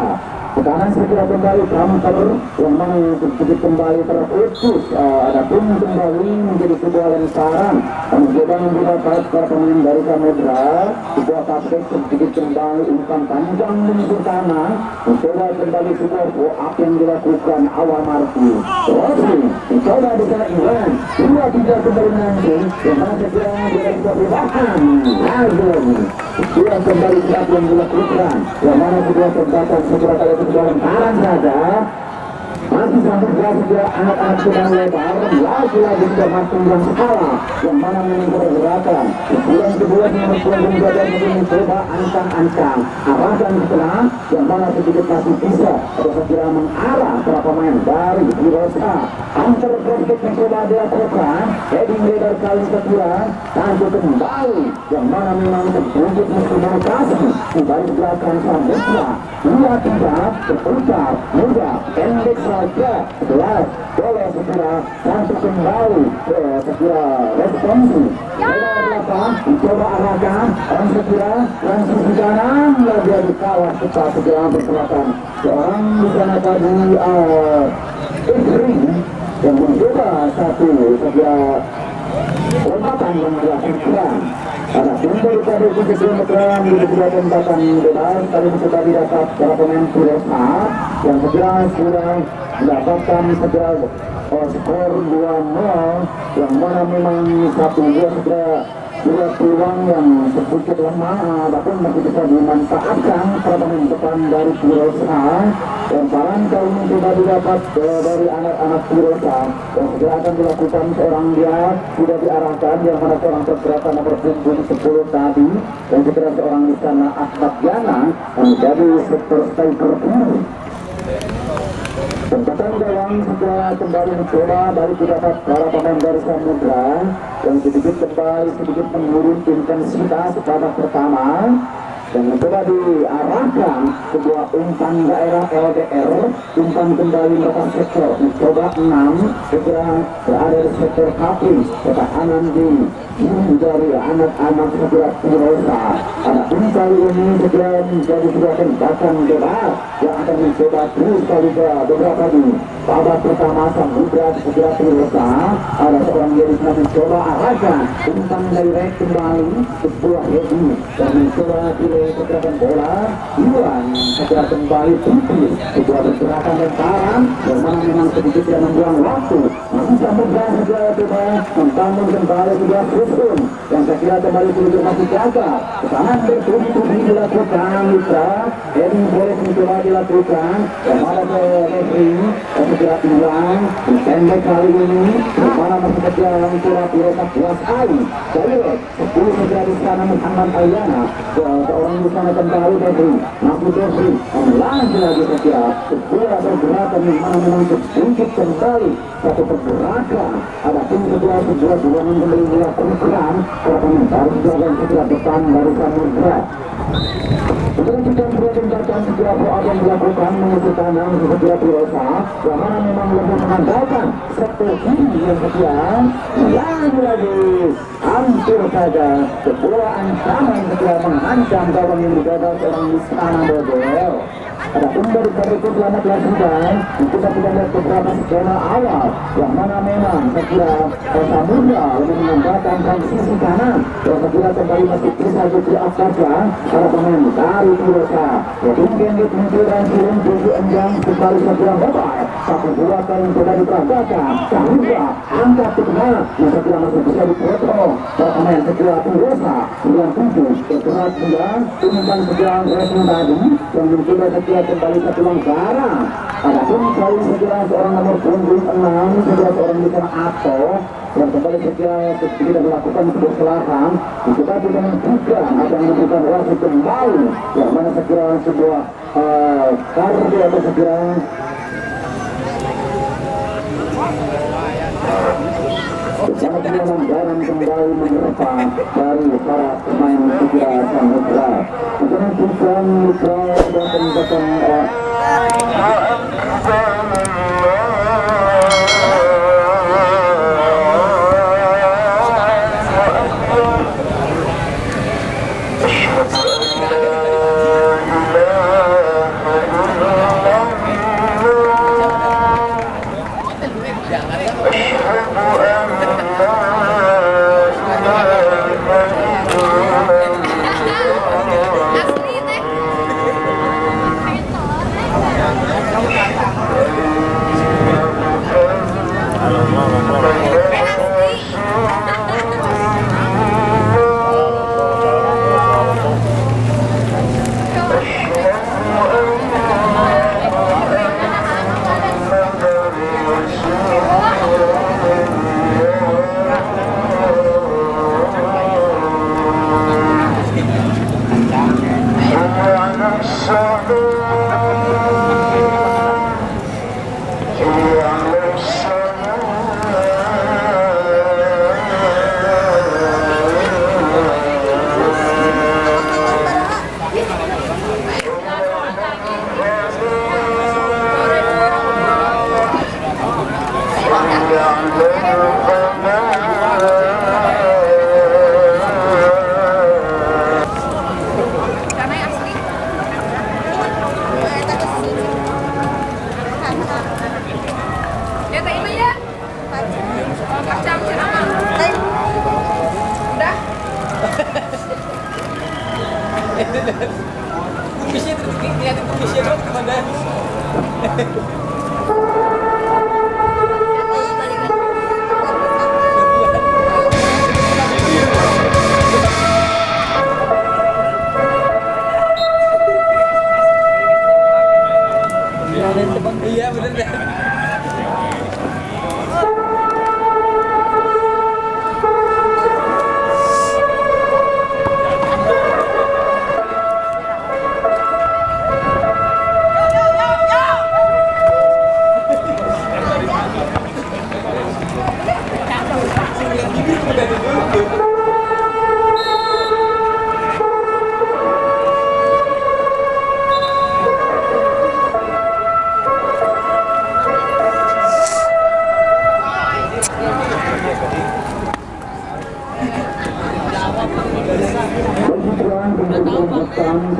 Speaker 3: Sekarang segera kembali Kamper yang mana sedikit kembali terputus adapun kembali menjadi sebuah lemparan dan mencoba mendapat para pemain dari Samudra sebuah pasek sedikit kembali umpan panjang menuju kanan mencoba kembali sebuah up yang dilakukan awal Marti Rossi mencoba bisa Iwan 2-3 kembali nanti yang mana segera dia sebuah perubahan Agung Dia kembali siap yang dilakukan, yang mana sebuah tembakan segera kali itu dalam taran saja. Masih sampai segera anak-anak sedang lebar, lagi-lagi sudah makin yang salah, yang mana menimpa pergerakan. Yang kedua nomor 2 menjaga mencoba ancang-ancang, arahkan setelah, yang mana sedikit masih bisa, atau segera mengarah para pemain dari Hirosa. Antar prospek mencoba dilakukan, heading lebar kali kedua, tampil kembali, yang mana memang terbujuk komunikasi, kembali belakang Samudra, 2-3, terputar, mudah, pendek saja, setelah boleh segera, tampil kembali, segera responsi, mencoba arahkan, dan segera, transisi kanan, dia dikawal cepat segera berkelakan, seorang di sana tadi, yang mencoba satu segera lompatan yang dilakukan. Ada dari pada 7 meter di sebelah tembakan bebas kali sudah didapat para pemain Hirosa yang segera sudah mendapatkan segera skor 2-0 yang mana memang 1-2 segera dua peluang yang sedikit lemah, tapi masih bisa dimanfaatkan para pemain depan dari Hirosa. Lemparan kali ini sudah didapat dari anak-anak Hirosa yang segera akan dilakukan seorang dia sudah diarahkan yang mana seorang pergerakan nomor 10 tadi dan segera seorang di sana Ahmad Yana yang menjadi sektor striker kiri. Tembakan gawang segera kembali mencoba balik didapat para pemain dari Samudra yang sedikit menurun intensitas pada pertama dan mencoba diarahkan sebuah umpan daerah LDR, umpan kembali melepas sektor, mencoba 6 segera berada di sektor kapling, pertahanan di dari anak-anak segera Hirosa. Ada kali ini segera menjadi sebuah tembakan bebas yang akan mencoba terus kali beberapa di babak pertama Samudra segera Hirosa. Ada seorang yang bisa mencoba arahkan umpan direct kembali sebuah heading dan mencoba pergerakan bola Iwan segera kembali tipis sebuah pergerakan lemparan yang mana memang sedikit yang membuang waktu. Masih Samudra segera bebas membangun kembali sebuah susun yang saya kira kembali untuk masih jaga kesalahan bertubi-tubi dilakukan Mitra heading boleh mencoba dilakukan yang mana referee segera ulang pendek kali ini yang mana masih segera mencoba Hirosa puas air dari 10 segera di sana Muhammad Ayana seorang di sana kembali referee Mahmud Referee lagi segera segera pergerakan yang mana memang sedikit kembali satu pergerakan ada pun segera buangan kembali dilakukan para komentar dan segera depan dari Samudra. Kemudian kita tembakan segera yang dilakukan menuju kanan segera Hirosa yang mana memang lebih mengandalkan sektor kiri yang sekian lagi hampir saja sebuah ancaman segera mengancam gawang yang digagal seorang Istana Bogor. Ada pun dari itu selamatlah sudah kita tidak lihat beberapa skema awal yang mana memang sekira Samudra lebih mengandalkan transisi kanan yang sekira kembali masih bisa bergerak saja para pemain dari Hirosa ya mungkin muncul dan turun tujuh enjang kembali segera mobile satu dua kali sudah diperagakan Samudra angkat ke tengah yang sekira masih bisa dipotong para pemain sekira Hirosa 97 bergerak sudah umpan segera wrestling tadi yang mencoba sekira kembali ke Pelonggara. Adapun kali segera seorang nomor 26 segera seorang di sana Ato yang kembali segera tidak melakukan sebuah kesalahan kita tidak juga ada yang melakukan wasit kembali yang mana segera sebuah kartu atau segera bersama dengan anggaran kembali menerpa dari para pemain segera Samudra. Kemudian juga Mitra dan tembakan
Speaker 4: Iya bener deh.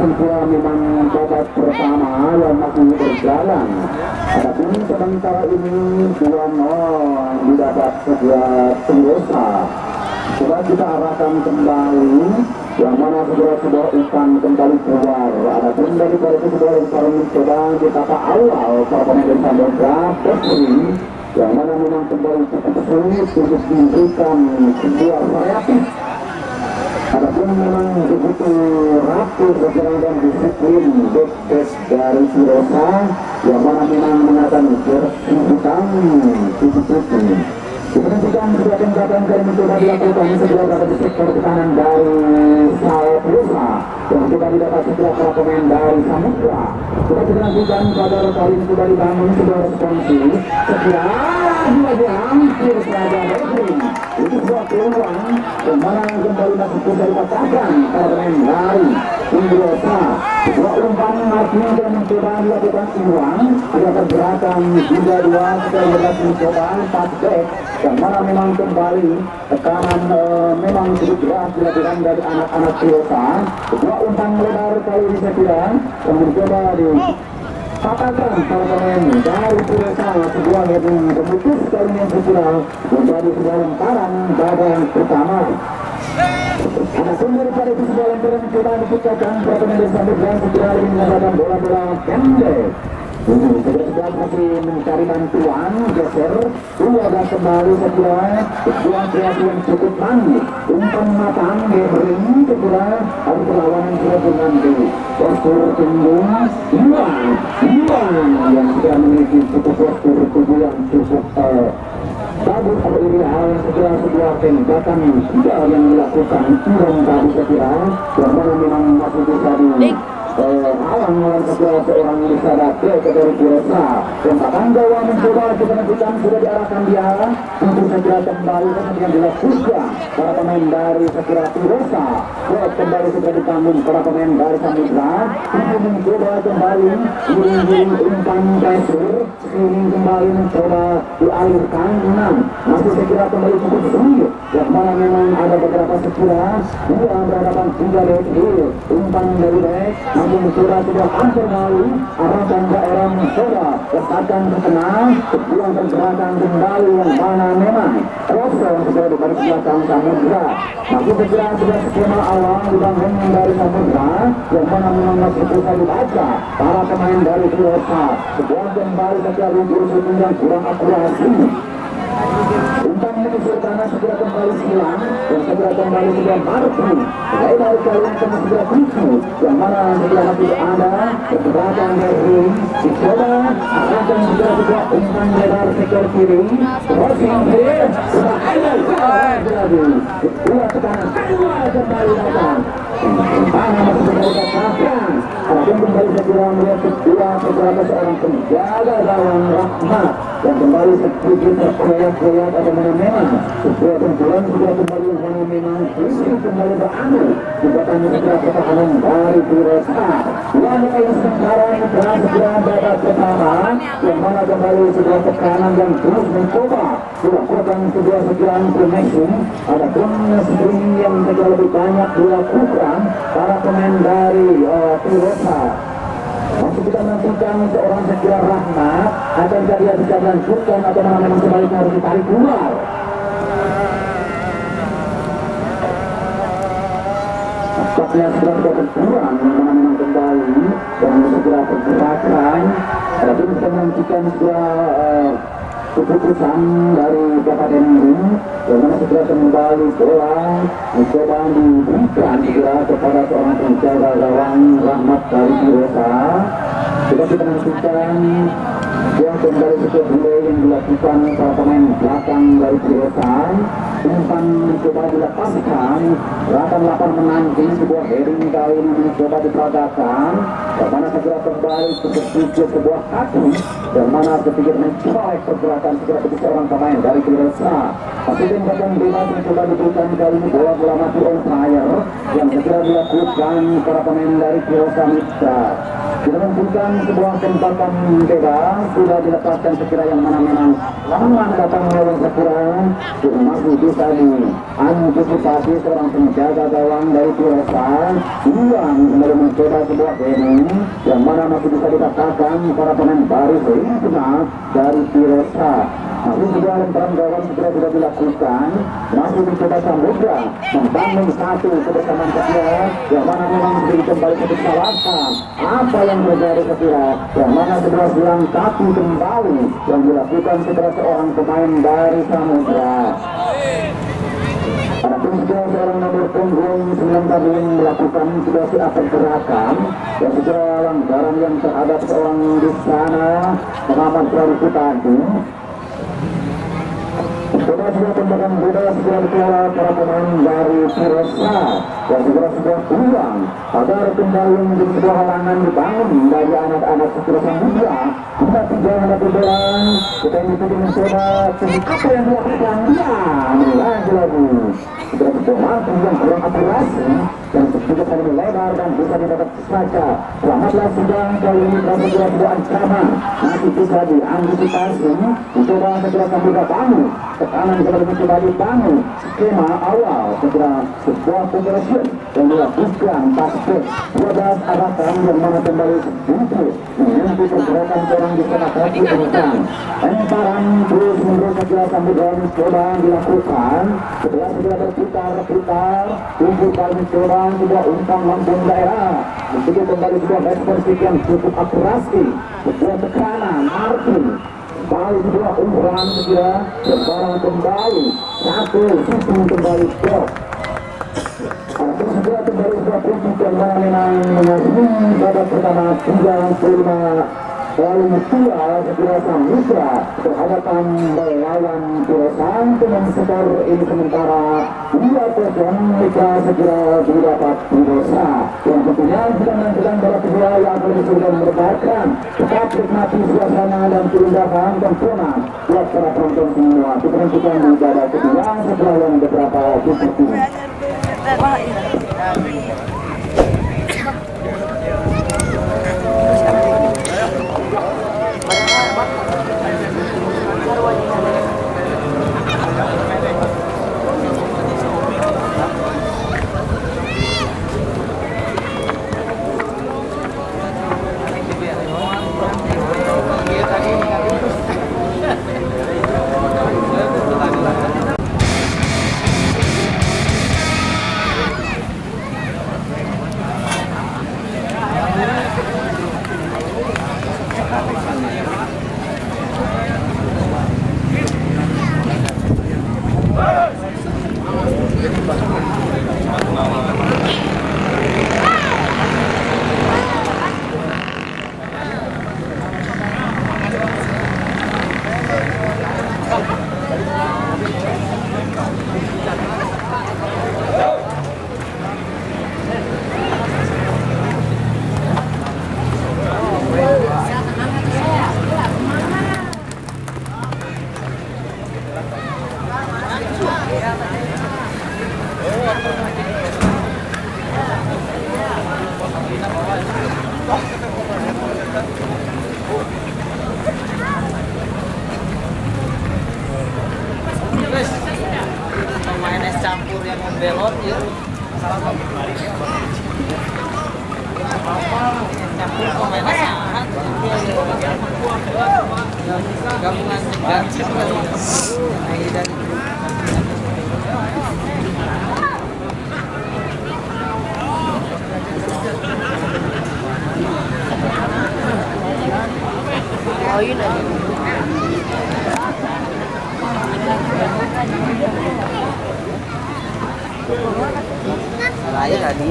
Speaker 3: Semua memang babak pertama yang masih berjalan. Adapun sementara ini 2-0 didapat sebuah pendosa. Coba kita arahkan kembali yang mana sebuah ikan kembali keluar. Adapun daripada itu sebuah lemparan mencoba di tata awal para pemain Samudra Pesri yang mana memang kembali cukup sulit untuk memberikan sebuah variatif. Adapun memang begitu rapi berjalan dan disiplin back dari Sirosa yang mana memang mengatakan jersey hitam putih. Diperhentikan sebuah tembakan dari mencoba dilakukan sebuah berada di sektor kanan dari Sirosa yang sudah didapat setelah para pemain dari Samudra. Sudah dilanjutkan pada kali ini sudah dibangun sebuah responsi setelah dua hampir saja Bedri. Itu sebuah peluang yang mana kembali masuk dari patakan para pemain dari Sirosa. Sebuah umpan masih yang mencoba dilakukan Iwan ada pergerakan 3-2 setelah berhasil mencoba 4 back yang mana memang kembali tekanan memang cukup keras dilakukan dari anak-anak Sirosa. Sebuah umpan lebar kali ini saya kira yang mencoba di katakan para pemain dari Sirosa sebuah heading pemutus kali ini saya kira menjadi sebuah lemparan babak pertama. Adapun daripada itu sebuah lemparan mencoba dipecahkan para pemain dari Samudra segera menggunakan bola-bola pendek. Sudah masih mencari bantuan geser sudah kembali segera sebuah kreasi yang cukup manis umpan matang Gebring segera harus perlawanan sudah menanti postur cenderung Iwan yang sudah memiliki cukup postur tubuh yang cukup bagus atau ideal segera sebuah tembakan sudah yang dilakukan Iwan tadi segera yang mana memang masih bisa di alang melawan seorang Lisadake dari Sirosa. Tembakan gawang mencoba dipenentukan sudah diarahkan dia untuk segera kembali kemudian dilakukan para pemain dari segera Sirosa. Kembali sudah ditanggung para pemain dari Samudra untuk mencoba kembali giring-giring umpan kasur ini kembali mencoba dialirkan masih segera kembali cukup sulit yang mana memang ada beberapa segera dua berhadapan 3 detik umpan dari back namun sudah hampir lalu arahkan daerah mencoba letakkan ke tengah sebuah pergerakan kembali yang mana memang kosong sudah di baris belakang Samudra masih segera sudah skema awal dibangun dari Samudra yang mana memang masih bisa dibaca para pemain dari Sirosa sebuah kembali segera lumpur syuting yang kurang akurasi umpan menyusur tanah segera kembali silang dan segera kembali sudah Marti lebar kali yang segera tuju yang mana segera masih ada pergerakan dari dicoba akan segera umpan lebar sektor kiri crossing kiri sudah ada dua tekanan kedua kembali datang umpan masih segera dikatakan adapun kembali segera melihat kedua beberapa seorang penjaga gawang Rahmat yang kembali sedikit terkoyak-koyak atau mana-mana sebuah benturan sudah kembali mana memang isi kembali beranu bukan segera pertahanan dari Sirosa wanita yang sekarang telah segera babak pertama yang mana kembali sebuah tekanan yang terus mencoba dilakukan sebuah sekian connection adapun screen yang segera lebih banyak dilakukan para pemain dari Sirosa. Masih kita menentukan seorang segera Rahmat akankah dia bisa melanjutkan atau memang sebaliknya harus ditarik keluar. Nampaknya sudah berkurang mana memang kembali kembali dan segera pergerakan. Tapi kita menantikan segera keputusan dari Bapak ini yang mana segera kembali pulang mencoba diberikan segera kepada seorang penjaga gawang Rahmat dari Desa. Kita menantikan yang kembali sebuah delay yang dilakukan para pemain belakang dari Desa. Umpan mencoba dilepaskan, akan 8 menanti sebuah heading kali ini mencoba diperagakan, yang mana segera kembali ke sebuah kaki, yang mana ketika mencolek pergerakan segera ke seorang pemain dari Desa. Tapi tembakan bebas mencoba diberikan kali ini bola mati on fire yang segera dilakukan para pemain dari Desa Mitra. Kita menentukan sebuah tembakan bebas sudah dilepaskan sekira yang mana memang lama datang melawan sekira masih bisa diantisipasi seorang penjaga gawang dari Desa yang kembali mencoba sebuah heading yang mana masih bisa dikatakan para pemain baru sempurna dari Desa. Masih juga lemparan gawang segera sudah dilakukan, masih mencoba Samudra membangun satu kebersamaan sekira yang mana memang menjadi kembali satu kesalahan. Apa yang terjadi sekira yang mana segera dilengkapi kembali yang dilakukan segera seorang pemain dari Samudra. Pada segera seorang nomor punggung 9 tadi melakukan situasi pergerakan yang segera langgaran yang terhadap seorang di sana pengamat Prabu tadi. Segera sudah tembakan bola segera dikelola para pemain dari Desa yang segera pulang agar kembali menjadi sebuah halangan dibangun dari anak-anak segera Samudra. Kita tidak ada perbedaan, kita ini tidak mencoba apa yang dilakukan dia lagi segera berdoa yang kurang akurasi dan tidak saling lebar dan bisa didapat saja. Selamatlah sedang kali ini berapa sebuah ancaman masih bisa diantisipasi mencoba segera Samudra bangun tekanan kembali mencoba dibangun skema awal segera sebuah progression yang dilakukan pasti 12 arahkan yang mana kembali untuk menyentuh pergerakan orang di sana kaki tentang lemparan terus menerus segera Samudra mencoba dilakukan setelah segera berputar tunggu kali mencoba sebuah umpan lambung daerah untuk kembali sebuah responsif yang cukup akurasi sebuah tekanan Martin kembali sebuah umpan segera lemparan kembali satu kembali blok. Atau segera kembali sebuah kunci yang mana memang mengasih babak pertama 35 lalu dua segera Samudra berhadapan melawan Desa dengan skor ini sementara 2-0 Mitra segera didapat Desa yang tentunya kita menentukan bola kedua yang akan sudah merupakan tetap nikmati suasana dan keindahan dan zona buat para penonton semua. Kita menentukan di babak kedua setelah yang beberapa titik ini.
Speaker 4: Pemain es campur yang membelot ya. Campur pemain es sangat. Gabungan segar. Saya tadi.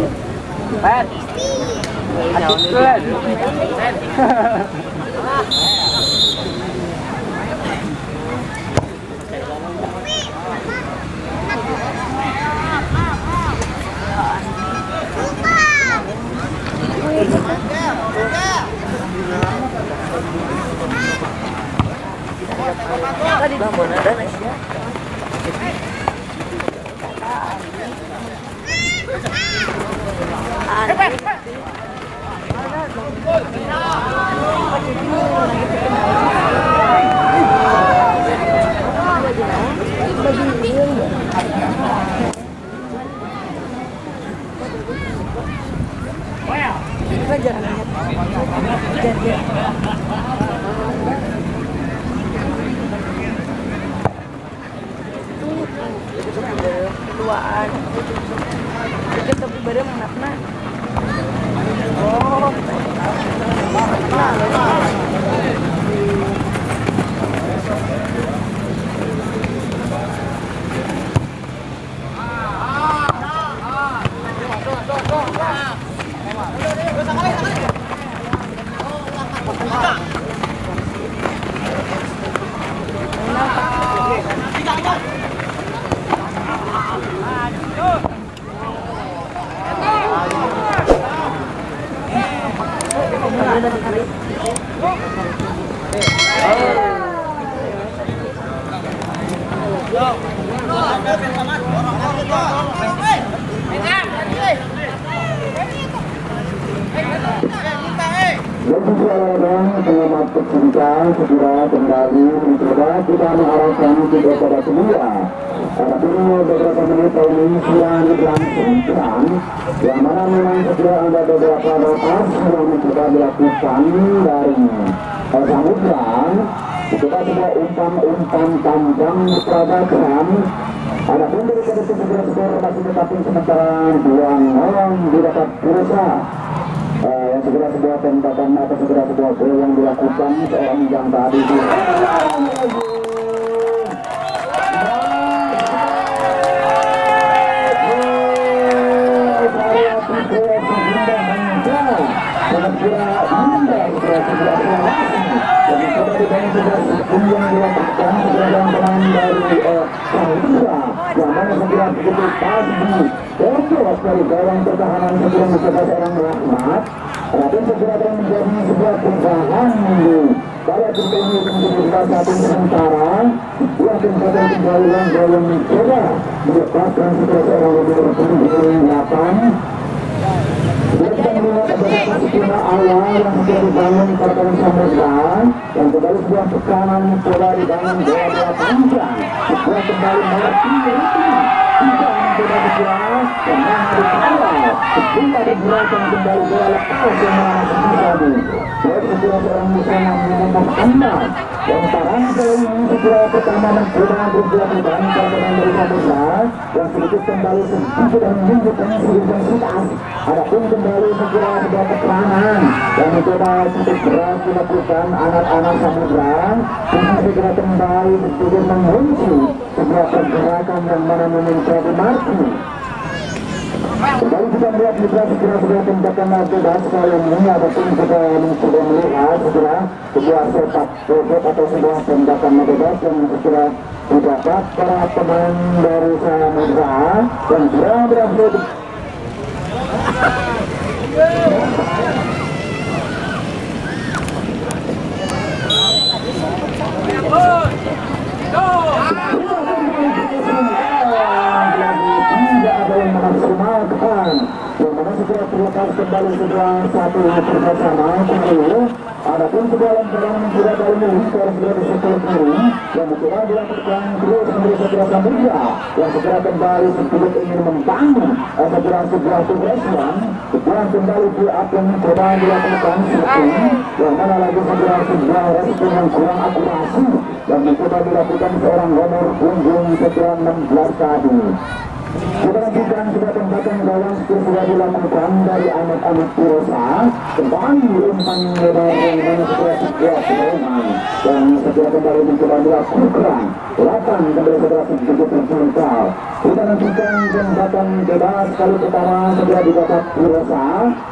Speaker 1: Pet. Akikun.
Speaker 4: Tadi bangun ada nasi.
Speaker 5: Keduaan. Kita tapi bareng mana? Oh.
Speaker 3: Jadi silakan selamat pecinta segera kembali mencoba kita mengarahkan video pada semula. Adapun beberapa menit ini siang dilangsungkan, yang mana memang segera ada beberapa batas yang mencoba dilakukan dari samudra. Kita coba umpan-umpan panjang peradaban. Adapun daripada segera skor masih tetap sementara 2-0 didapat Pursa. Yang segera sebuah tembakan atau segera sebuah gol yang dilakukan seorang yang tadi di dari gawang pertahanan segera mencoba seorang Rahmat. Adapun segera akan menjadi sebuah perubahan pada tim ini menjadi satu sementara yang tim satu kembali yang belum mencoba melepaskan segera seorang nomor 8. Kita melihat ada skema awal yang sudah dibangun pada samudra dan kembali sebuah tekanan coba dibangun bola panjang sebuah kembali melatih tidak mencoba bergerak dan menghadap awal sebuah bergerakan kembali bola lepas yang mengarah ke buat sebuah seorang musuh menembak anda yang sekarang ini sebuah pertama mencoba bergerak pertandingan dari samudra yang sedikit kembali sedikit dan menunjukkan intensitas. Adapun kembali segera sebuah tekanan yang mencoba cukup berat dilakukan anak-anak samudra ini segera kembali sedikit mengunci sebuah pergerakan yang mana menjadi marki. Kembali kita melihat segera tembakan bebas kali ini ataupun kita mencoba melihat segera sebuah sepak robot atau sebuah tembakan bebas yang segera didapat para pemain dari samudra yang segera berhasil tidak ada yang memaksimalkan yang mana segera terlepas kembali sebuah satu bersama kembali. Adapun sebuah lemparan sudah kali ini sekarang segera disekul kiri yang mencoba dilakukan terus memberi segera samudra yang segera kembali sedikit ingin membangun segera sebuah progresion sebuah kembali di apa yang mencoba dilakukan shooting yang mana lagi segera sebuah respon yang kurang akurasi yang mencoba dilakukan seorang nomor punggung segera 16 tadi. Kita lanjutkan sudah tembakan gawang sudah dilakukan dari anak-anak Purosa. Kembali umpan lebar yang mana segera sekuat Sulaiman dan segera kembali mencoba dilakukan 8 kembali segera sedikit terjungkal. Kita lanjutkan tembakan bebas kali pertama segera didapat Purosa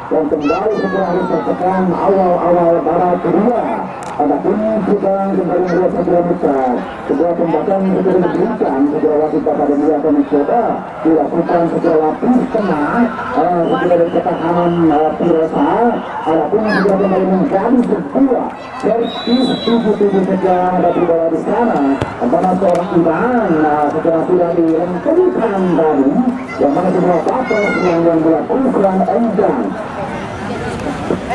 Speaker 3: dan kembali segera harus tertekan awal-awal barat kedua. Adapun kita kembali melihat segera muka sebuah tembakan segera diberikan segera wasit pada dia akan mencoba dilakukan segera lapis tengah segera dari ketahanan Purosa. Adapun segera kembali menjadi sebuah servis 77 saja dari bola di sana antara seorang Iman segera sudah dilengkapkan tadi yang mana sebuah papas yang dilakukan enggan.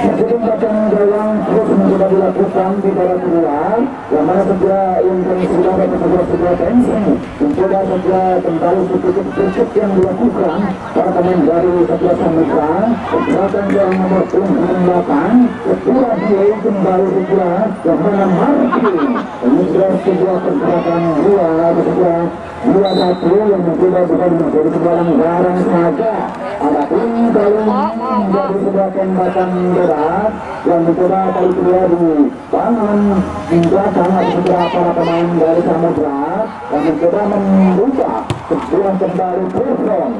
Speaker 3: Tembakan gawang terus mencoba dilakukan di dalam luar yang mana segera yang sudah dapat sebuah tensi mencoba segera kembali sedikit yang dilakukan para pemain dari sebelah Samudra gerakan yang nomor 8 segera dia kembali segera yang mana Martin ini sudah sebuah pergerakan segera 2-1 yang mencoba bukan menjadi sebuah anggaran saja. Adapun kali menjadi sebuah tembakan berat yang mencoba kali kedua di bangun belakang atau segera para pemain dari Samudra yang mencoba membuka sebuah kembali peluang.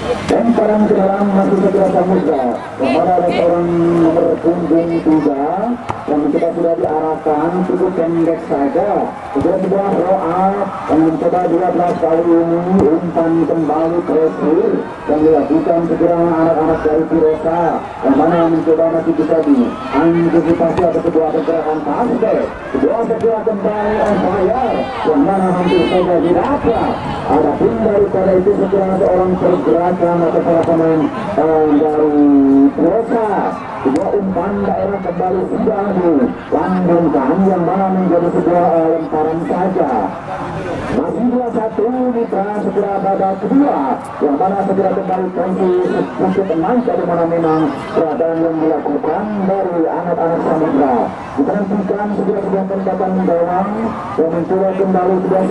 Speaker 3: Lemparan ke dalam masih segera Samudra yang mana ada seorang nomor punggung 3 yang kita sudah diarahkan cukup pendek saja segera sebuah roll up yang mencoba 12 kali ini umpan kembali pressure yang dilakukan segera anak-anak dari Purosa yang mana mencoba masih bisa diantisipasi atau sebuah pergerakan basket sebuah segera kembali on fire yang mana hampir saja didapat. Adapun daripada itu segera seorang pergerakan atau para pemain dari Purosa sebuah umpan daerah kembali sudah dilanggengkan yang mana menjadi sebuah lemparan saja. Masih 2-1 Mitra segera babak kedua yang mana segera kembali tensi sedikit teman dari mana memang keadaan yang dilakukan dari anak-anak Samudra. Kita nantikan segera sebuah tembakan gawang yang mencoba kembali sudah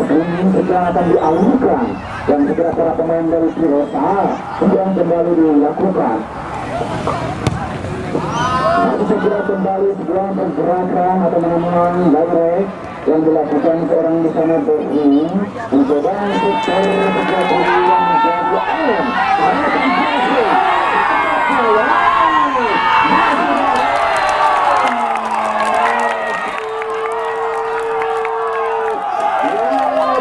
Speaker 3: segera akan dialihkan dan segera para pemain dari Purosa sedang kembali dilakukan. Nanti segera kembali sebuah pergerakan atau menemukan direct yang dilakukan seorang di sana Berhing mencoba untuk cari segera yang menjadi alam.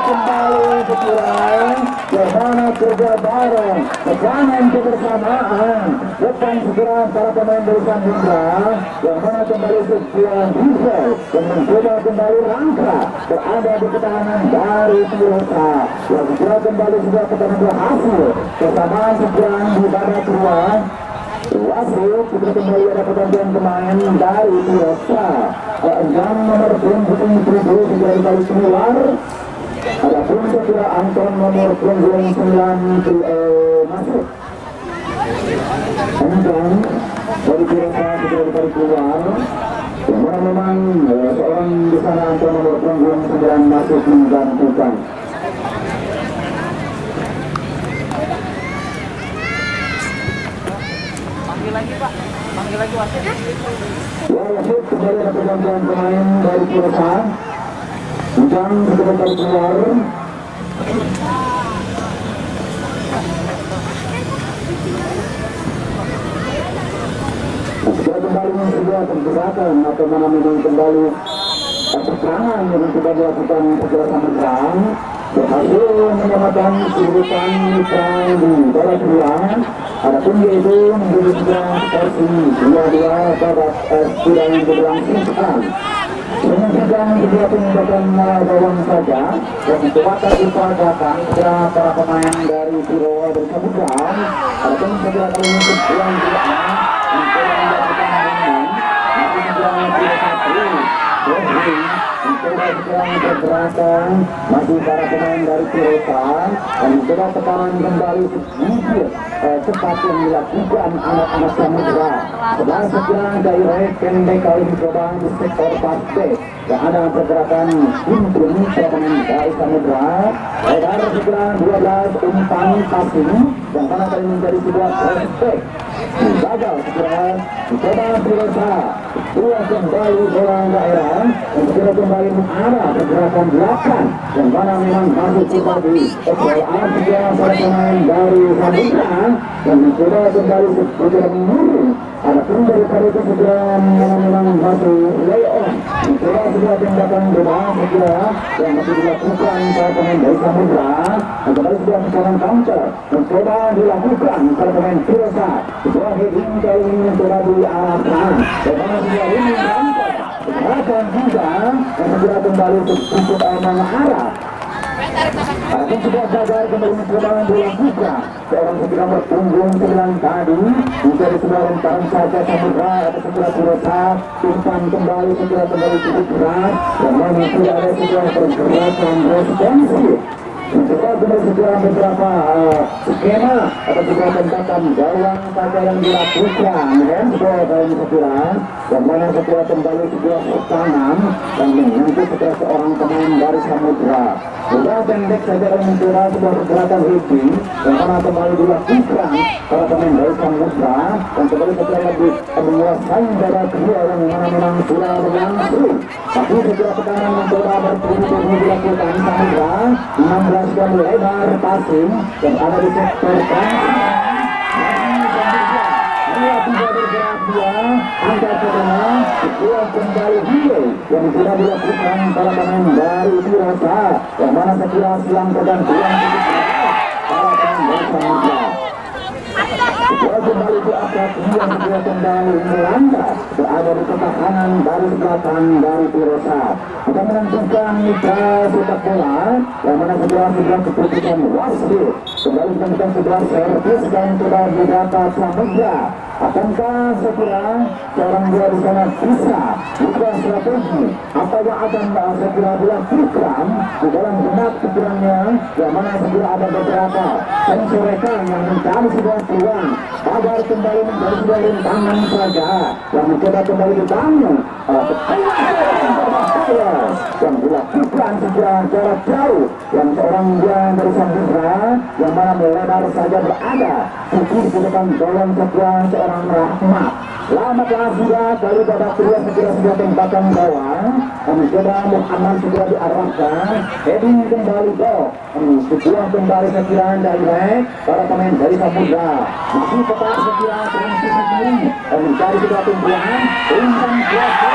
Speaker 3: Kembali berkurang bagaimana kerja bareng tekanan kebersamaan depan segera para pemain dari Samudra yang mana kembali sekian diesel dan mencoba kembali rangka berada di ketahanan dari Purosa yang segera kembali juga ketahanan berhasil kesamaan segera di babak kedua. Wasit kita kembali ada pergantian pemain dari Purosa yang nomor 27 segera kembali keluar. Adapun segera Anton nomor 29 masuk. Anton dari Purosa segera ditarik keluar. Yang mana memang seorang di sana Anton nomor 29 masuk menggantikan.
Speaker 4: Panggil lagi Pak, panggil lagi wasit.
Speaker 3: Wasit kembali ada pergantian pemain dari Purosa. Ujang segera ditarik keluar. Segera kembali sebuah pergerakan atau mana memang kembali serangan yang sudah dilakukan segera Samudra berhasil menyelamatkan kedudukan Mitra di babak kedua. Adapun yaitu menjadi sebuah skor 2-2 babak sudah yang berlangsung sekarang. Dengan sedang sebuah penembakan gawang saja yang mencoba diupayakan segera para pemain dari Purosa berkebutuhan. Adapun segera kali ini yang mencoba melakukan pemain masih segera 3-1 Berhing mencoba sekarang pergerakan masih para pemain dari Tirosan dan mencoba tekanan kembali sedikit cepat yang dilakukan anak-anak Samudra. Setelah sekarang dari pendek kali mencoba di sektor pasir yang ada pergerakan kumpul pemain dari Samudra. Lebar sekarang 12 umpan passing yang mana kali menjadi sebuah prospek. Gagal segera mencoba berusaha dua kembali bola daerah dan segera kembali mengarah pergerakan belakang yang mana memang masuk seperti SLA segera para pemain dari Samudra dan mencoba kembali segera menurun. Adapun daripada itu segera memang masuk layoff mencoba segera tindakan bola segera yang masih dilakukan para pemain dari Samudra dan kembali segera sekarang counter mencoba dilakukan para pemain Tirosa. Sebuah heading kali ini mencoba diarahkan bagaimana dia ini berangkat gerakan juga yang segera kembali untuk mengarah. Adapun sebuah gagal kembali mencoba dilakukan seorang segera berpunggung sembilan tadi menjadi sebuah lemparan saja Samudra atau segera Tirosa umpan kembali segera kembali cukup berat dan memang tidak ada sebuah pergerakan responsif. Mencoba kembali segera beberapa skema atau juga tembakan gawang saja yang dilakukan dan sebuah kali segera yang mana segera kembali segera tangan dan menyentuh segera seorang pemain dari Samudra. Sudah pendek saja dan mencoba sebuah pergerakan heading yang mana kembali dilakukan para pemain dari Samudra dan kembali segera lebih menguasai dari kedua yang mana memang sudah berlangsung. Tapi segera tekanan mencoba berpuluh-puluh dilakukan Samudra 16 kali lebar passing yang ada di sektor kanan. Dia tidak bergerak dia angkat ke tengah dia kembali dia yang sudah dilakukan para pemain dari Tirosa yang mana sekira silang pergantian para pemain dari Samudra. Dia kembali ke atas dia kembali melangkah berada di pertahanan dari belakang dari Tirosa. Kita menentukan mitra sepak bola yang mana segera keputusan wasit kembali menentukan sebuah servis dan sudah didapat Samudra. Akankah sekira seorang dia di sana bisa buka strategi apa yang akan segera dilakukan di dalam benak pikirannya yang mana segera ada beberapa sensorekan yang mencari sebuah peluang agar kembali menjadi sebuah rintangan saja yang mencoba kembali dibangun yang dilakukan segera jarak jauh yang seorang dia dari Samudra yang mana melebar saja berada cukup di depan gawang segera seorang Rahmat. Lama sudah kali babak kedua segera tembakan gawang dan mencoba Muhammad segera diarahkan heading kembali gol sebuah kembali segera dari para pemain dari Samudra masih tetap segera transisi kiri dan mencari segera tumpuan umpan kuasa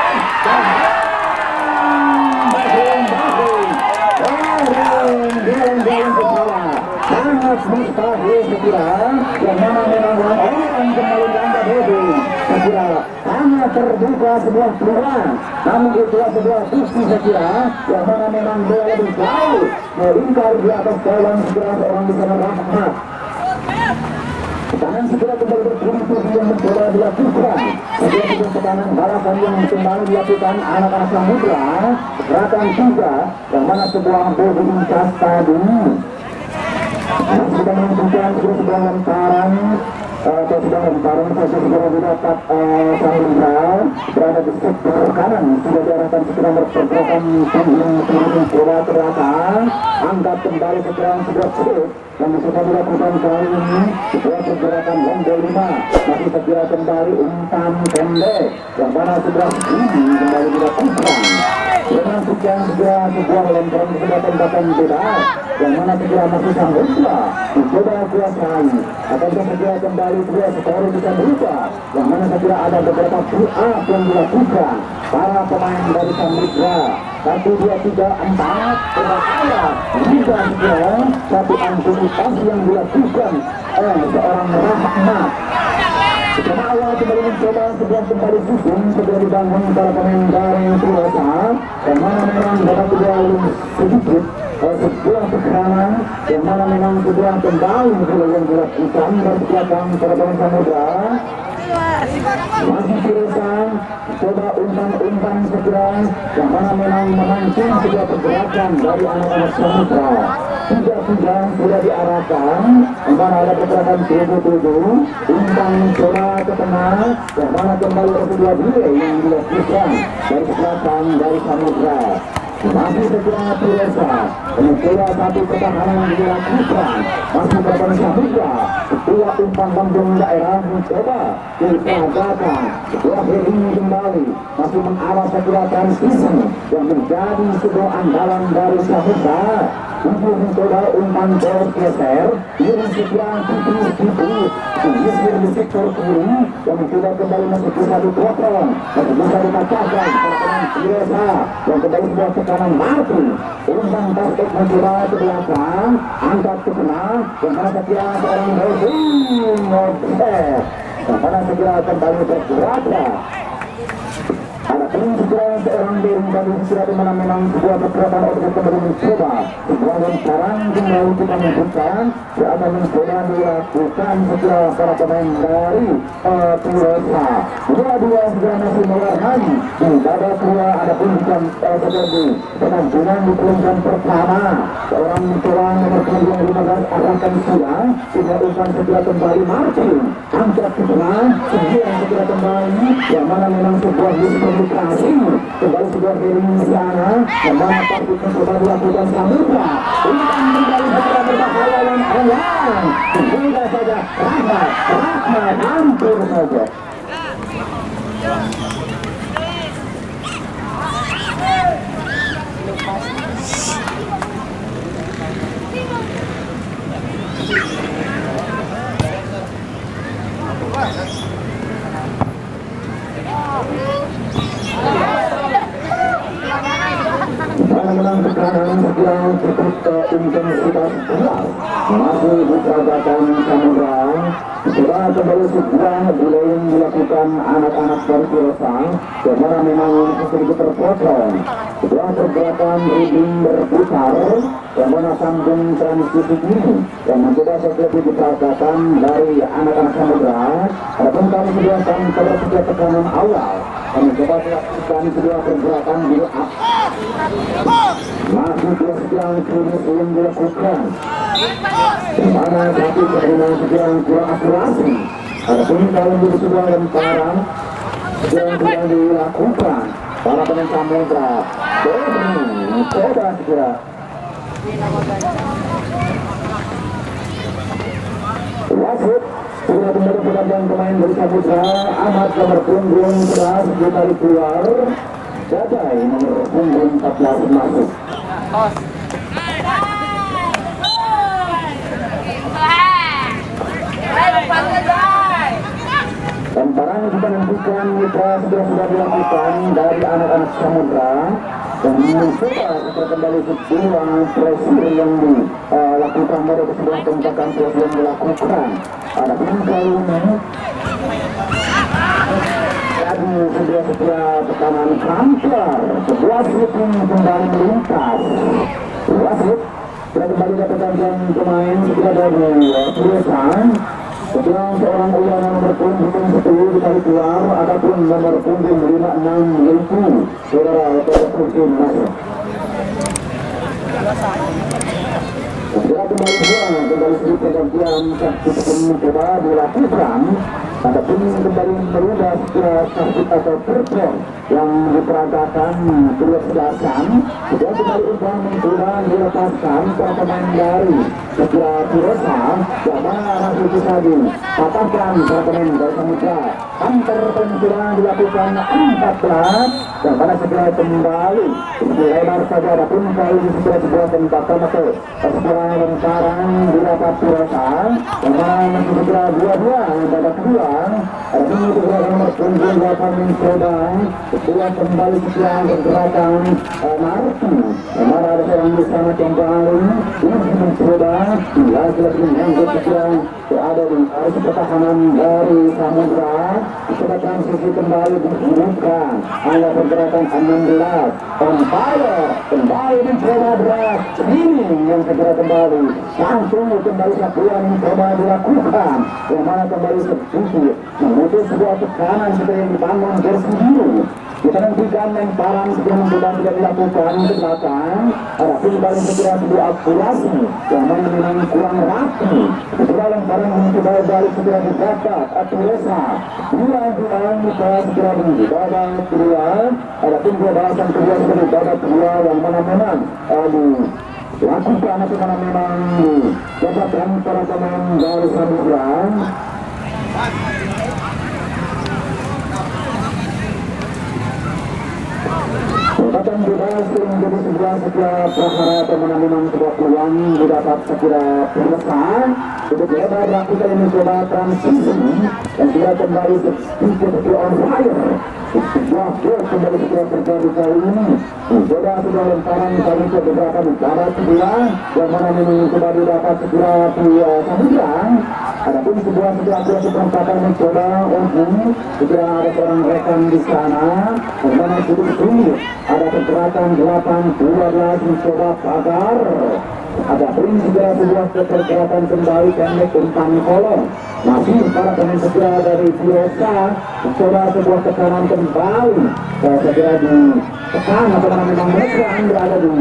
Speaker 3: sangat mustahil sekira yang mana memang orang kembali dianggap heading sekira hanya terbuka sebuah peluang namun itu sebuah bukti sekira yang mana memang dia lebih jauh melingkar di atas gawang segera seorang di sana Rahmat. Tekanan segera kembali bertubi-tubi yang mencoba dilakukan segera dengan tekanan balasan yang kembali dilakukan anak-anak Samudra gerakan juga yang mana sebuah bodi incas tadi sudah menentukan sebuah lemparan atau sudah lemparan saja segera didapat Samudra berada di sektor kanan sudah diarahkan segera berpergerakan punggung bola ke belakang angkat kembali segera shoot yang sudah dilakukan kali ini sebuah pergerakan lomba 5 masih segera kembali umpan pendek yang mana segera ini kembali dilakukan dengan sekian segera sebuah lemparan segera tembakan bebas yang mana segera masih Samudra mencoba kuasai akan segera kembali sebuah skor bisa berubah yang mana segera ada beberapa pull up yang dilakukan para pemain dari Samudra 1, 2, 3, 4 berbahaya juga segera satu antusias yang dilakukan oleh seorang Rahmat. Setelah awal kembali mencoba sebuah kembali susun segera dibangun para pemain dari Tirosa yang mana memang dapat berlalu sedikit sebuah tekanan yang mana memang sebuah kembali yang dilakukan dari belakang para pemain Samudra Masih Tiresa, coba umpan-umpan segera yang mana memang memancing sebuah pergerakan dari anak-anak Samudra. Tidak sudah diarahkan, yang mana ada pergerakan 77, umpan coba ke tengah, yang mana kembali ke kedua delay yang dilakukan dari belakang dari Samudra. Masih segera Tiresa, mencoba satu pertahanan dilakukan, masih berapa Samudra, kedua umpan lambung daerah mencoba diperagakan, kedua healing kembali, masih mengawas segera transisi yang menjadi sebuah andalan dari Samudra. Untuk mencoba umpan jauh geser, yang segera tipis-tipis, menyisir di sektor kiri, yang mencoba kembali masuk ke satu potong, masih bisa dikatakan pertahanan Tiresa, yang kembali sebuah tekanan mati, umpan basket mencoba ke belakang, angkat ke tengah, yang mana sekira seorang Hosing, yang mana sekira kembali bergerak. Ada pun segera seorang Bering kami segera di mana memang sebuah pergerakan untuk kembali mencoba sebuah lontaran kembali kita menunjukkan akan mencoba dilakukan segera para pemain dari Tiresa. Dua-dua segera masih mewarnai di babak kedua. Ada pun jam seperti penampilan di perempuan pertama seorang mencoba nomor 15 arahkan sudah sehingga umpan segera kembali Martin angkat ke tengah kemudian segera kembali yang mana memang sebuah komunikasi kembali sebuah healing di sana yang mana patut mencoba dilakukan Samudra umpan kembali segera berbahaya dan awan sudah saja Rahmat hampir saja. Menang tekanan segera cukup intensitas berat masih diperagakan Samudra. Setelah kembali segera mulai dilakukan anak-anak dari Tiresa yang mana memang sedikit terpotong. Setelah pergerakan riding berputar yang mana sambung transisi ini yang mencoba seperti diperagakan dari anak-anak Samudra. Adapun kami sudah akan tersedia tekanan awal kami coba dilakukan sebuah pergerakan di up. Masih sedang belum dilakukan mana satu permainan sedang kurang akurasi. Adapun kalau di sebuah lemparan sedang dilakukan para pemain Samudra. Coba segera wasit sudah kembali pergantian pemain dari Samudra. Ahmad nomor punggung 11 ditarik keluar. Jadai nomor punggung 14 masuk. Lemparan kita nantikan mitra sudah dilakukan dari anak-anak Samudra dan mencoba kita kembali sebuah pressure yang dilakukan dari sebuah tembakan pressure yang dilakukan. Ada pun kali ini jadi sebuah tekanan counter, sebuah shooting kembali melintas. Wasit sudah kembali ke pergantian pemain setelah dari Tiresa. Setelah seorang ulama nomor punggung 10 ditarik keluar, ataupun nomor punggung 56 yaitu saudara Tersukin masuk. Setelah kembali sedikit pergantian satu mencoba dilakukan. Adapun kembali merubah sakit atau perpon yang diperagakan kedua sebelasan sudah kembali umpan mencoba dilepaskan para pemain dari segera Tiresa yang mana masih bisa dipatahkan para pemain dari Samudra. Antar pencoba dilakukan 14 yang mana segera kembali lebar saja. Adapun kali ini segera sebuah tembakan atau sebuah lemparan didapat Tiresa yang mana masih segera dua-dua babak kedua. Adapun itu segera nomor punggung 8 mencoba kedua kembali segera bergerakan Marti yang mana ada seorang di sana kembali ini mencoba lagi-lagi menyambut segera berada di arus pertahanan dari Samudra. Coba transisi kembali dibuka hanya pergerakan 16 on fire kembali mencoba berat ini yang segera kembali kembali langsung kembali satuan coba dilakukan yang mana kembali tertutup memutus sebuah tekanan seperti yang dibangun versi biru. Kita nantikan lemparan sebelum mencoba tidak dilakukan ke belakang. Adapun paling segera sebuah akurasi yang mana memang kurang rapi. Setelah lemparan mencoba balik segera didapat Atuesa. Dua kita segera di babak kedua. Adapun dua balasan kedua sebagai babak kedua yang mana memang lakukan atau mana memang jabatan para pemain dari Samudra. Kekuatan bebas menjadi sebuah prahara atau mana memang sebuah peluang didapat segera selesai untuk lebar lakukan ini coba transisi dan segera kembali sedikit on fire. Sebuah gol kembali segera terjadi kali ini. Coba sudah lemparan kali ke beberapa negara kedua yang mana memang coba didapat segera Samudra. Adapun sebuah perempatan mencoba untuk segera ada seorang rekan di sana yang mana sulit ada pergerakan 8-12 mencoba pagar. Adapun juga sebuah pergerakan kembali pendek umpan kolong masih para pemain segera dari biasa mencoba sebuah tekanan kembali segera ditekan atau memang mereka yang berada di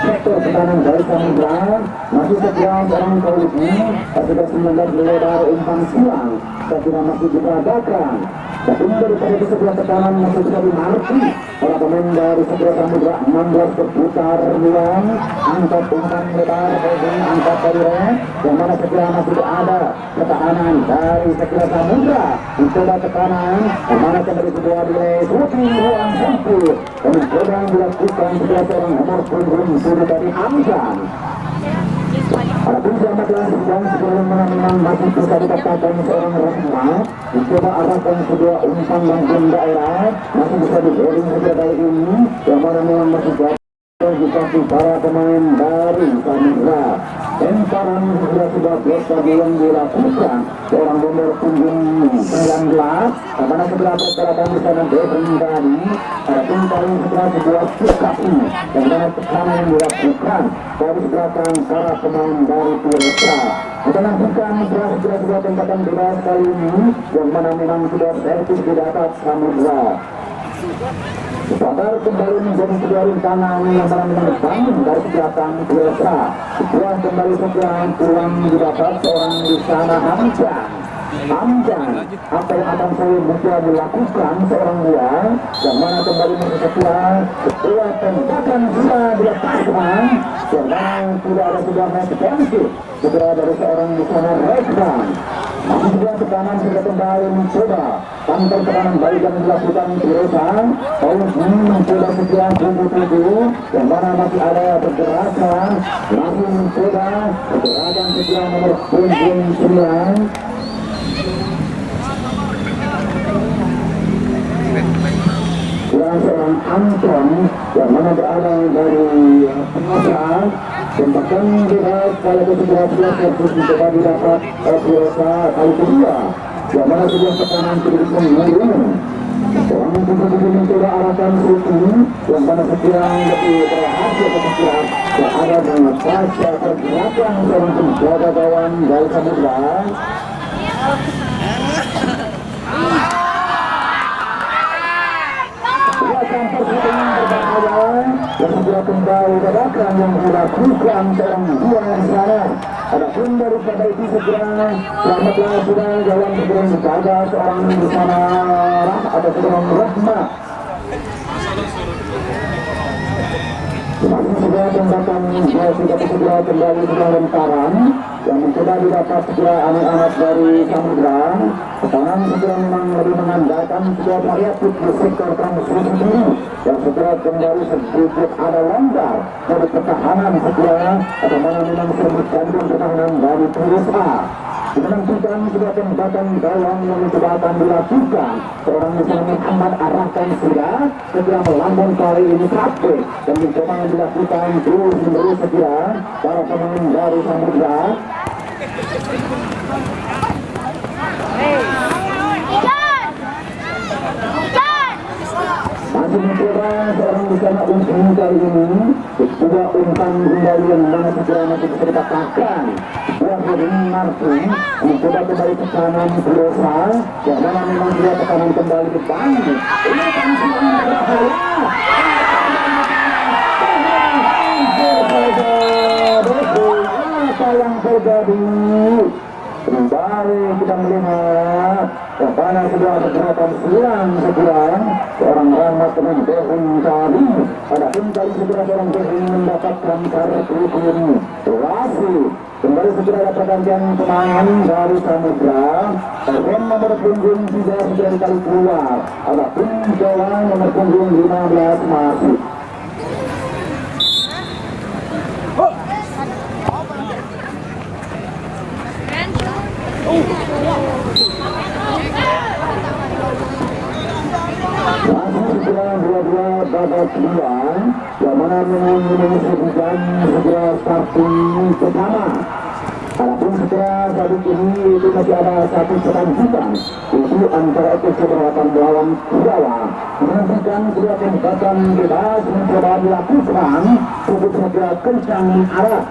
Speaker 3: sektor tekanan dari Samudra masih segera seorang Kaulipi sudah 19 lebar umpan silang segera masih diperagakan. Tapi daripada di sebelah tekanan masih bisa dimengerti para pemain dari segera Samudra 16 berputar ruang angkat umpan lebar dan angkat dari yang mana segera masih ada pertahanan dari segera Samudra mencoba tekanan yang mana kembali kedua delay putih ruang sempit dan mencoba dilakukan segera seorang nomor punggung sudah dari Hamzan. Adapun selamatlah yang sebelum memang masih bisa dikatakan seorang Rahma mencoba arahkan kedua umpan langsung daerah masih bisa digoreng saja kali ini yang mana memang masih dikasih para pemain dari Samudra. Lemparan sudah biasa yang dilakukan seorang nomor punggung 19 karena sebelah pergerakan di sana Devin tadi. Adapun paling sebelah sebuah sukasi yang mana tekanan yang dilakukan dari belakang para pemain dari Pirsa. Kita nantikan sebuah tembakan bebas kali ini yang mana memang sudah servis didapat Samudra. Pagar kembali menjadi sebuah rintangan yang mana membangun dari belakang Pirsa. Sebuah kembali segera kurang didapat seorang di sana Hamzan. Apa yang akan saya bisa dilakukan seorang dia yang mana kembali mengejar sebuah tembakan sudah dilepaskan yang mana tidak ada sebuah responsi segera dari seorang di sana Redman. Masih sebuah tekanan sudah kembali mencoba tanpa tekanan baik yang dilakukan Pirsa. Kaulipi mencoba segera tubuh yang mana masih ada pergerakan masih mencoba pergerakan segera nomor punggung 9 seorang Anton yang mana berada dari pengusaha tembakan bebas kali ke-11 yang mencoba didapat Pirsa kali kedua yang mana sebuah tekanan sedikit menurun. Seorang tubuh mencoba arahkan Suti yang mana segera lebih berhasil segera berada di pasca pergerakan seorang penjaga gawang dari Samudra. Dan segera kembali gerakan yang dilakukan seorang dua di sana. Adapun daripada itu segera selamatlah sudah gawang segera dijaga seorang di sana atau seorang Rahma. Masih segera tembakan sudah segera kembali sudah lemparan yang mencoba didapat segera anak-anak dari Samudra. Tekanan segera memang lebih mengandalkan sebuah variatif di sektor transmisi ini yang segera kembali sedikit ada longgar dari pertahanan segera atau mana memang sedikit gandum pertahanan dari Pirsa. Kita nantikan sebuah tembakan gawang yang mencoba akan dilakukan seorang misalnya Muhammad arahkan segera melambung kali ini praktik dan mencoba dilakukan terus menerus segera para pemain dari Samudra. Masih mencoba seorang di sana umpan kali ini. Sudah umpan kembali yang mana segera masih bisa dikatakan. Buat ini Martin mencoba kembali ke kanan berusaha. Yang mana memang dia tekanan kembali ke depan. Ini kan siang berbahaya. Apa yang terjadi? Kembali kita melihat kepada sebuah pergerakan silang sekurang seorang Rahmat dengan Kevin tadi. Adapun kali segera seorang Kevin mendapatkan kartu kuning. Wasit kembali segera ada pergantian pemain dari Samudra. Kevin nomor punggung 3 sudah dikali keluar. Adapun Jolang nomor punggung 15 masih. Masih segera dua-dua babak sembilan, yang mana menunjukkan segera starting pertama. Adapun segera saat ini itu masih ada satu pertandingan itu antara FC Beratan melawan Jawa. Menentukan kedua tembakan bebas mencoba dilakukan cukup segera kencang arah.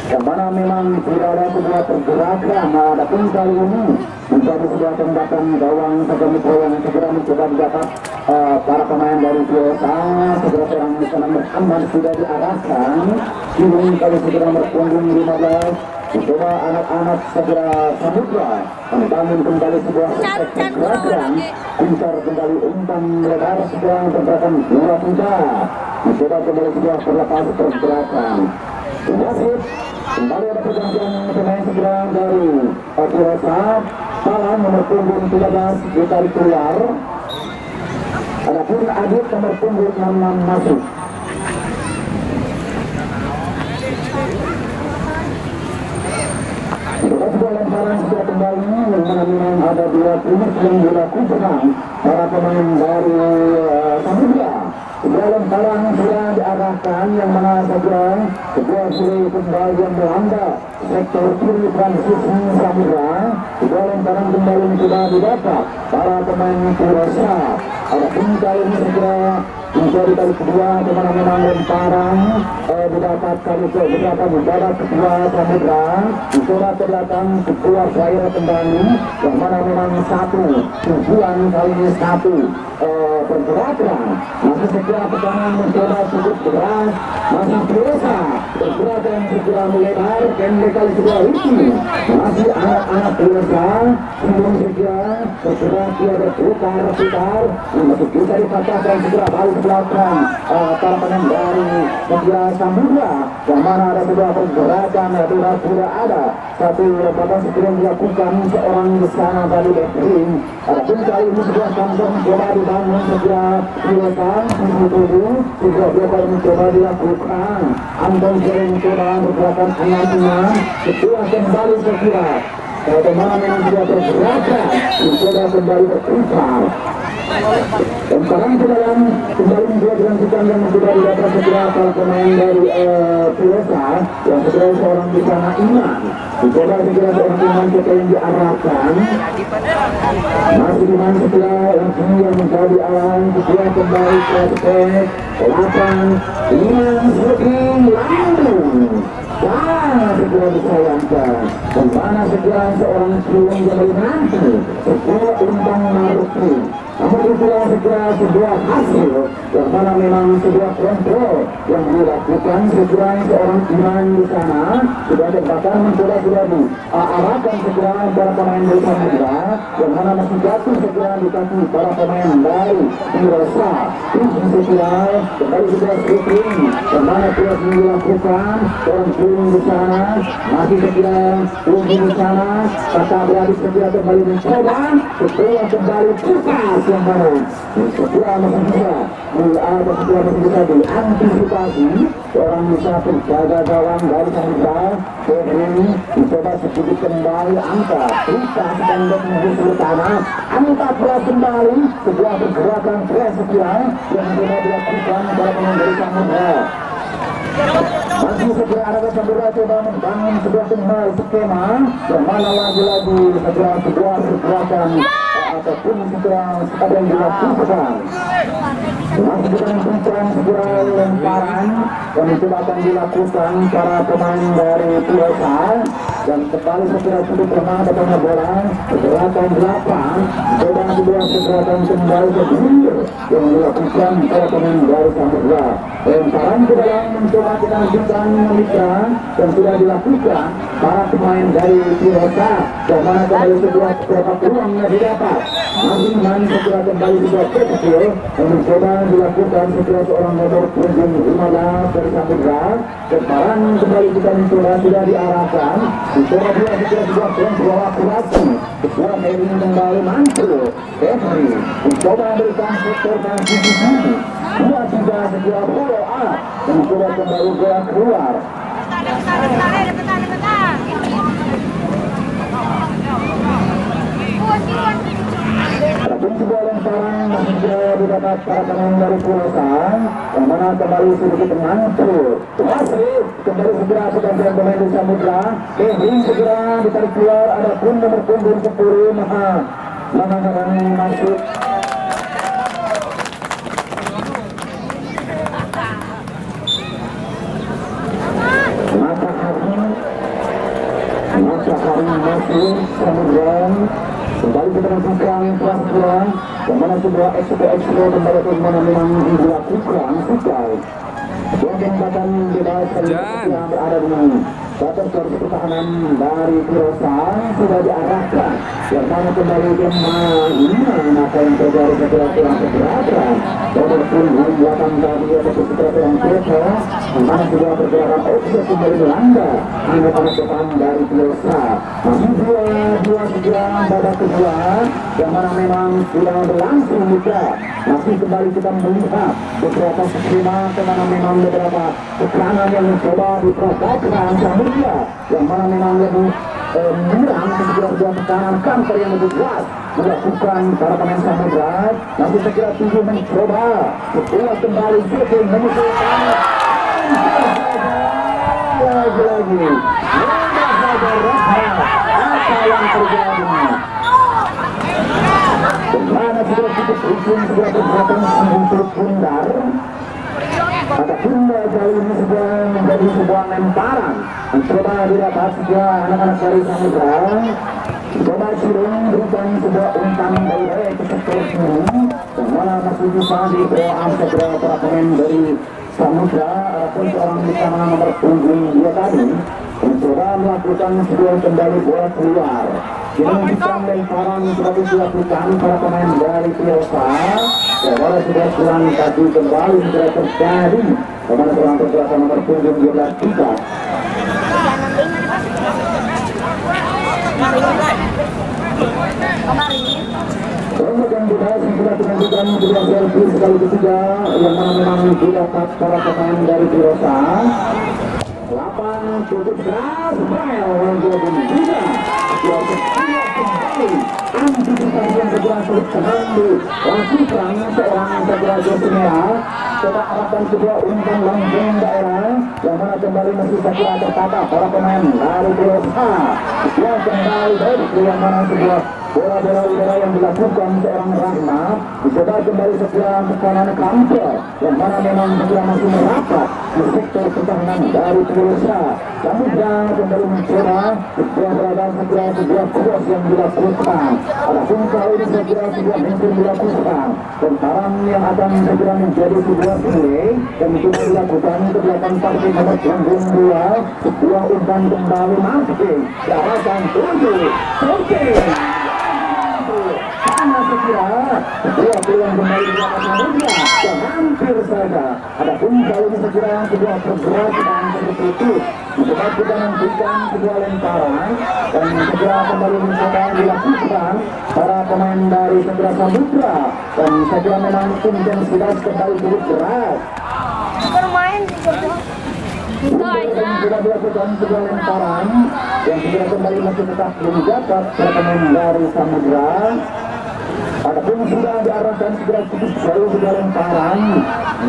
Speaker 3: Yang mana memang tidak ada sebuah pergerakan. Adapun kali ini menjadi sebuah tembakan gawang Sagamitra yang segera mencoba didapat para pemain dari Biota. Segera seorang di sana Muhammad sudah diarahkan. Kini kali segera berpunggung 15. Mencoba anak-anak segera Samudra membangun kembali sebuah pergerakan. Pintar kembali umpan lebar segera pergerakan 2 pintar. Mencoba kembali sebuah perlepas pergerakan. Wasit kembali ada pergantian pemain segera dari Biota. Salah nomor punggung 13 ditarik keluar. Adapun Adit nomor punggung 66 masuk. Sebuah lemparan sudah kembali yang mana memang ada 2 finish yang dilakukan para pemain dari Samudra. Sebuah lemparan sudah diarahkan yang mana segera sebuah seri kembali yang melanda sektor kiri transisi Samudra. Sebuah lemparan kembali sudah didapat para pemain Purasa. Adapun kali ini segera menjadi kali kedua di mana memang lemparan didapatkan itu beberapa babak kedua Samudra. Dicoba ke belakang keluar saya kembali yang mana memang satu tujuan kali ini satu pergerakan. Masih segera pertahanan mencoba cukup berat. Masih biasa pergerakan segera melebar dan kali kedua ini masih anak-anak biasa sebelum segera bergerak dia berputar masih bisa dipatahkan segera balik belakang para pemain dari segera Samudra yang mana ada sebuah pergerakan sudah ada satu lebaran segera dilakukan seorang di sana dari Bekrim. Adapun kali ini segera Samudra mencoba dibangun segera silakan segera dia mencoba dilakukan Anton sering mencoba pergerakan anaknya kedua kembali segera bagaimana memang dia bergerakan mencoba kembali berputar. Dan sekarang kembali dia dilanjutkan yang sudah didapat segera para pemain dari Pilosa yang segera seorang di sana Iman. Dicoba segera seorang Iman yang diarahkan. Masih Iman segera yang menjadi awan segera kembali ke step 8. Iman shooting lambung. Dan segera disayangkan. Dan mana segera seorang sulung yang nanti segera umpan Maruki. Namun itulah segera sebuah hasil yang mana memang sebuah kontrol yang dilakukan segera seorang Iman di sana sudah tembakan mencoba sudah diarahkan segera para pemain dari Samudra yang mana masih jatuh segera di kaki para pemain dari Pirosa. Ini segera kembali segera shooting yang mana sudah dilakukan seorang sulung di sana masih segera sulung di sana kata beradik segera kembali mencoba segera kembali putar yang mana segera masih bisa diantisipasi seorang bisa penjaga gawang dari Samudra. Kevin mencoba sedikit kembali angka bisa pendek menggusur tanah angka berat kembali sebuah pergerakan press segera yang sudah dilakukan para pemain dari Samudra. Masih segera ada Samudra coba membangun sebuah kembali skema yang mana lagi-lagi segera sebuah pergerakan ataupun segera sekadar dilakukan. Masih dengan pencarian segera lemparan yang coba akan dilakukan para pemain dari USA dan kembali segera sudut tengah datangnya bola gerakan 8 coba kedua segera kembali ke Junior yang dilakukan para pemain dari Samudra. Lemparan ke dalam mencoba kita lanjutkan Mitra dan sudah dilakukan para pemain dari USA yang mana kembali segera beberapa peluangnya didapat. Masih main segera kembali juga kecil yang mencoba dilakukan segera seorang nomor punggung 15 dari Samudra. Lemparan kembali kita mencoba sudah diarahkan mencoba dia segera sebuah sebuah akurasi sebuah Mary kembali mantul Henry mencoba berikan sektor dan sisi 2-3 segera follow up dan mencoba kembali bola keluar. Adapun sebuah lemparan masih segera didapat para pemain dari Pulosan yang mana kembali sedikit mantul masih kembali segera pergantian pemain di Samudra. Henry segera ditarik keluar, adapun nomor punggung 10 Mahakarani masuk. Matahari masuk Samudra kembali ke dalam belakang pelan-pelan yang mana sebuah ekspo kembali ke mana memang dilakukan sukai yang tembakan bebas yang berada dengan batas garis pertahanan dari Pirosa sudah diarahkan yang mana kembali ke mana apa yang terjadi setelah kurang keberatan nomor punggung belakang tadi atau setelah kurang keberatan yang mana sudah pergerakan objek kembali melanda anak-anak depan dari Pirosa masih dua segera babak kedua yang mana memang sudah berlangsung juga masih kembali kita melihat beberapa skema kemana memang beberapa keterangan yang mencoba diprovokasikan Samudra yang mana memang lebih menyerang segera sebuah tekanan counter yang lebih kuat melakukan para pemain Samudra nanti segera tunggu mencoba setelah kembali shooting mengusulkan lagi-lagi mudah saja Rahma apa yang terjadi kemana segera cukup ujung segera bergerakan untuk pundar maka Bunda kali ini sudah menjadi sebuah lemparan mencoba didapat sebuah anak-anak dari Samudra coba Cirung berikan sebuah umpan dari ke sektor kiri yang mana masih bisa dibawa segera para pemain dari Samudra ataupun seorang di kanan nomor punggung 2 tadi mencoba melakukan sebuah kembali bola keluar dilanjutkan lemparan sudah dilakukan para pemain dari Pirosa yang mana sudah pulang tadi kembali sudah terjadi kemana seorang pergerakan nomor punggung 12 juga untuk yang dibahas sudah dilanjutkan kedua selfie sekali ketiga yang mana memang didapat para pemain dari Pirosa 8 cukup keras Bel untuk juga antisipasi yang berlangsung kembali lakukan seorang segera Josimea coba arahkan sebuah umpan langsung daerah yang mana kembali masih segera tertata para pemain dari Pirosa yang kembali dari yang mana sebuah bola-bola udara yang dilakukan seorang Rahmat dicoba kembali segera ke kanan counter yang mana memang segera masih merapat di sektor pertahanan dari Pirosa Samudra kembali mencoba sebuah berada segera sebuah cross yang dilakukan adapun kali ini segera sebuah mungkin dilakukan tentaran yang akan segera menjadi sebuah play dan mencoba dilakukan ke belakang partai nomor punggung 2 sebuah umpan kembali masih diarahkan tujuh karena sekira sebuah peluang kembali di atas Samudra yang hampir saja adapun kali ini sekira sebuah pergerakan seperti itu mencoba kita nantikan sebuah lemparan dan segera kembali mencoba dilakukan para pemain dari segera Samudra dan segera memang intensitas kembali cukup berat
Speaker 5: bermain
Speaker 3: sudah dilakukan sebuah lemparan yang segera kembali masih tetap belum dapat para pemain dari Samudra adapun sudah diarahkan segera cukup jauh sebuah lemparan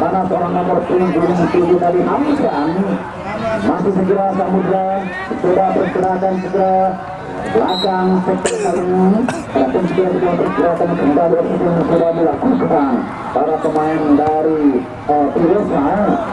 Speaker 3: mana seorang nomor punggung 7 tadi Hamzan masih segera Samudra sudah pergerakan segera belakang sektor kali ini walaupun sudah pergerakan kembali sudah dilakukan para pemain dari Pirosa.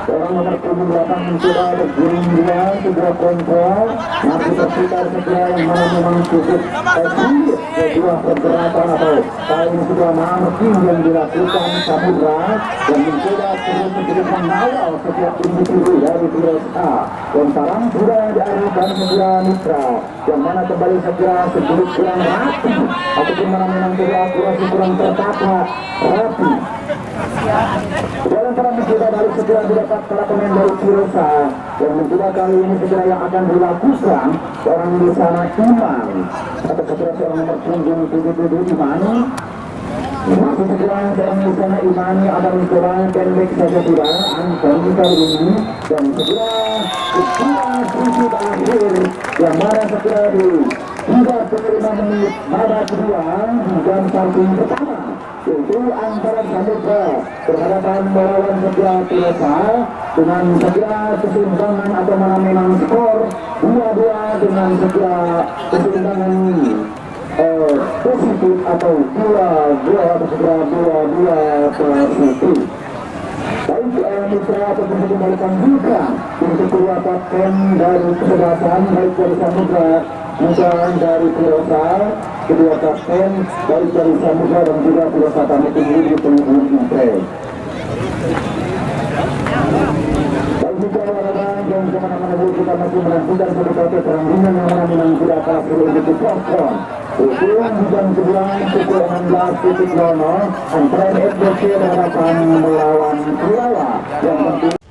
Speaker 3: Orang nomor 78 sudah bergiring dia, sudah kontrol, masih tersekitar segera yang mana memang cukup sulit kedua pergerakan atau kali ini sudah marking yang dilakukan Samudra dan mencoba terus untuk mengawal setiap individu dari Pirosa. Lontaran sudah diarahkan segera Mitra yang mana kembali segera sedikit kurang rapi ataupun mana memang kurang tertata rapi. Dalam perang mencoba balik segera didapat para pemain dari Pirosa yang mencoba kali ini segera yang akan dilakukan orang di sana Iman atau segera seorang nomor punggung 77 Imani. Masih segera seorang di sana Imani akan mencoba pendek saja tidak Anton kali ini dan segera sedikit akhir yang mana segera di 35 menit babak kedua di jam samping pertama yaitu antara Samudra berhadapan melawan segera Pirosa dengan segera keseimbangan atau mana memang skor 2-2 dengan segera keseimbangan positif atau 2-2 atau segera 2-2 positif. Baik Mitra ataupun dikembalikan juga untuk kedua kapten dari kesebelasan baik dari Samudra bukan dari Pirosa, kedua kapten baik dari Samudra dan juga Pirosa kami tunggu di penghubung Impres. Baik Mitra Waradan dan kemana-mana dulu kita masih menantikan sebagai perandingan yang mana memang tidak kalah perlu untuk platform. Usulan di jam 11 pukul 16.00 antara FBC berhadapan melawan Kurawa yang penting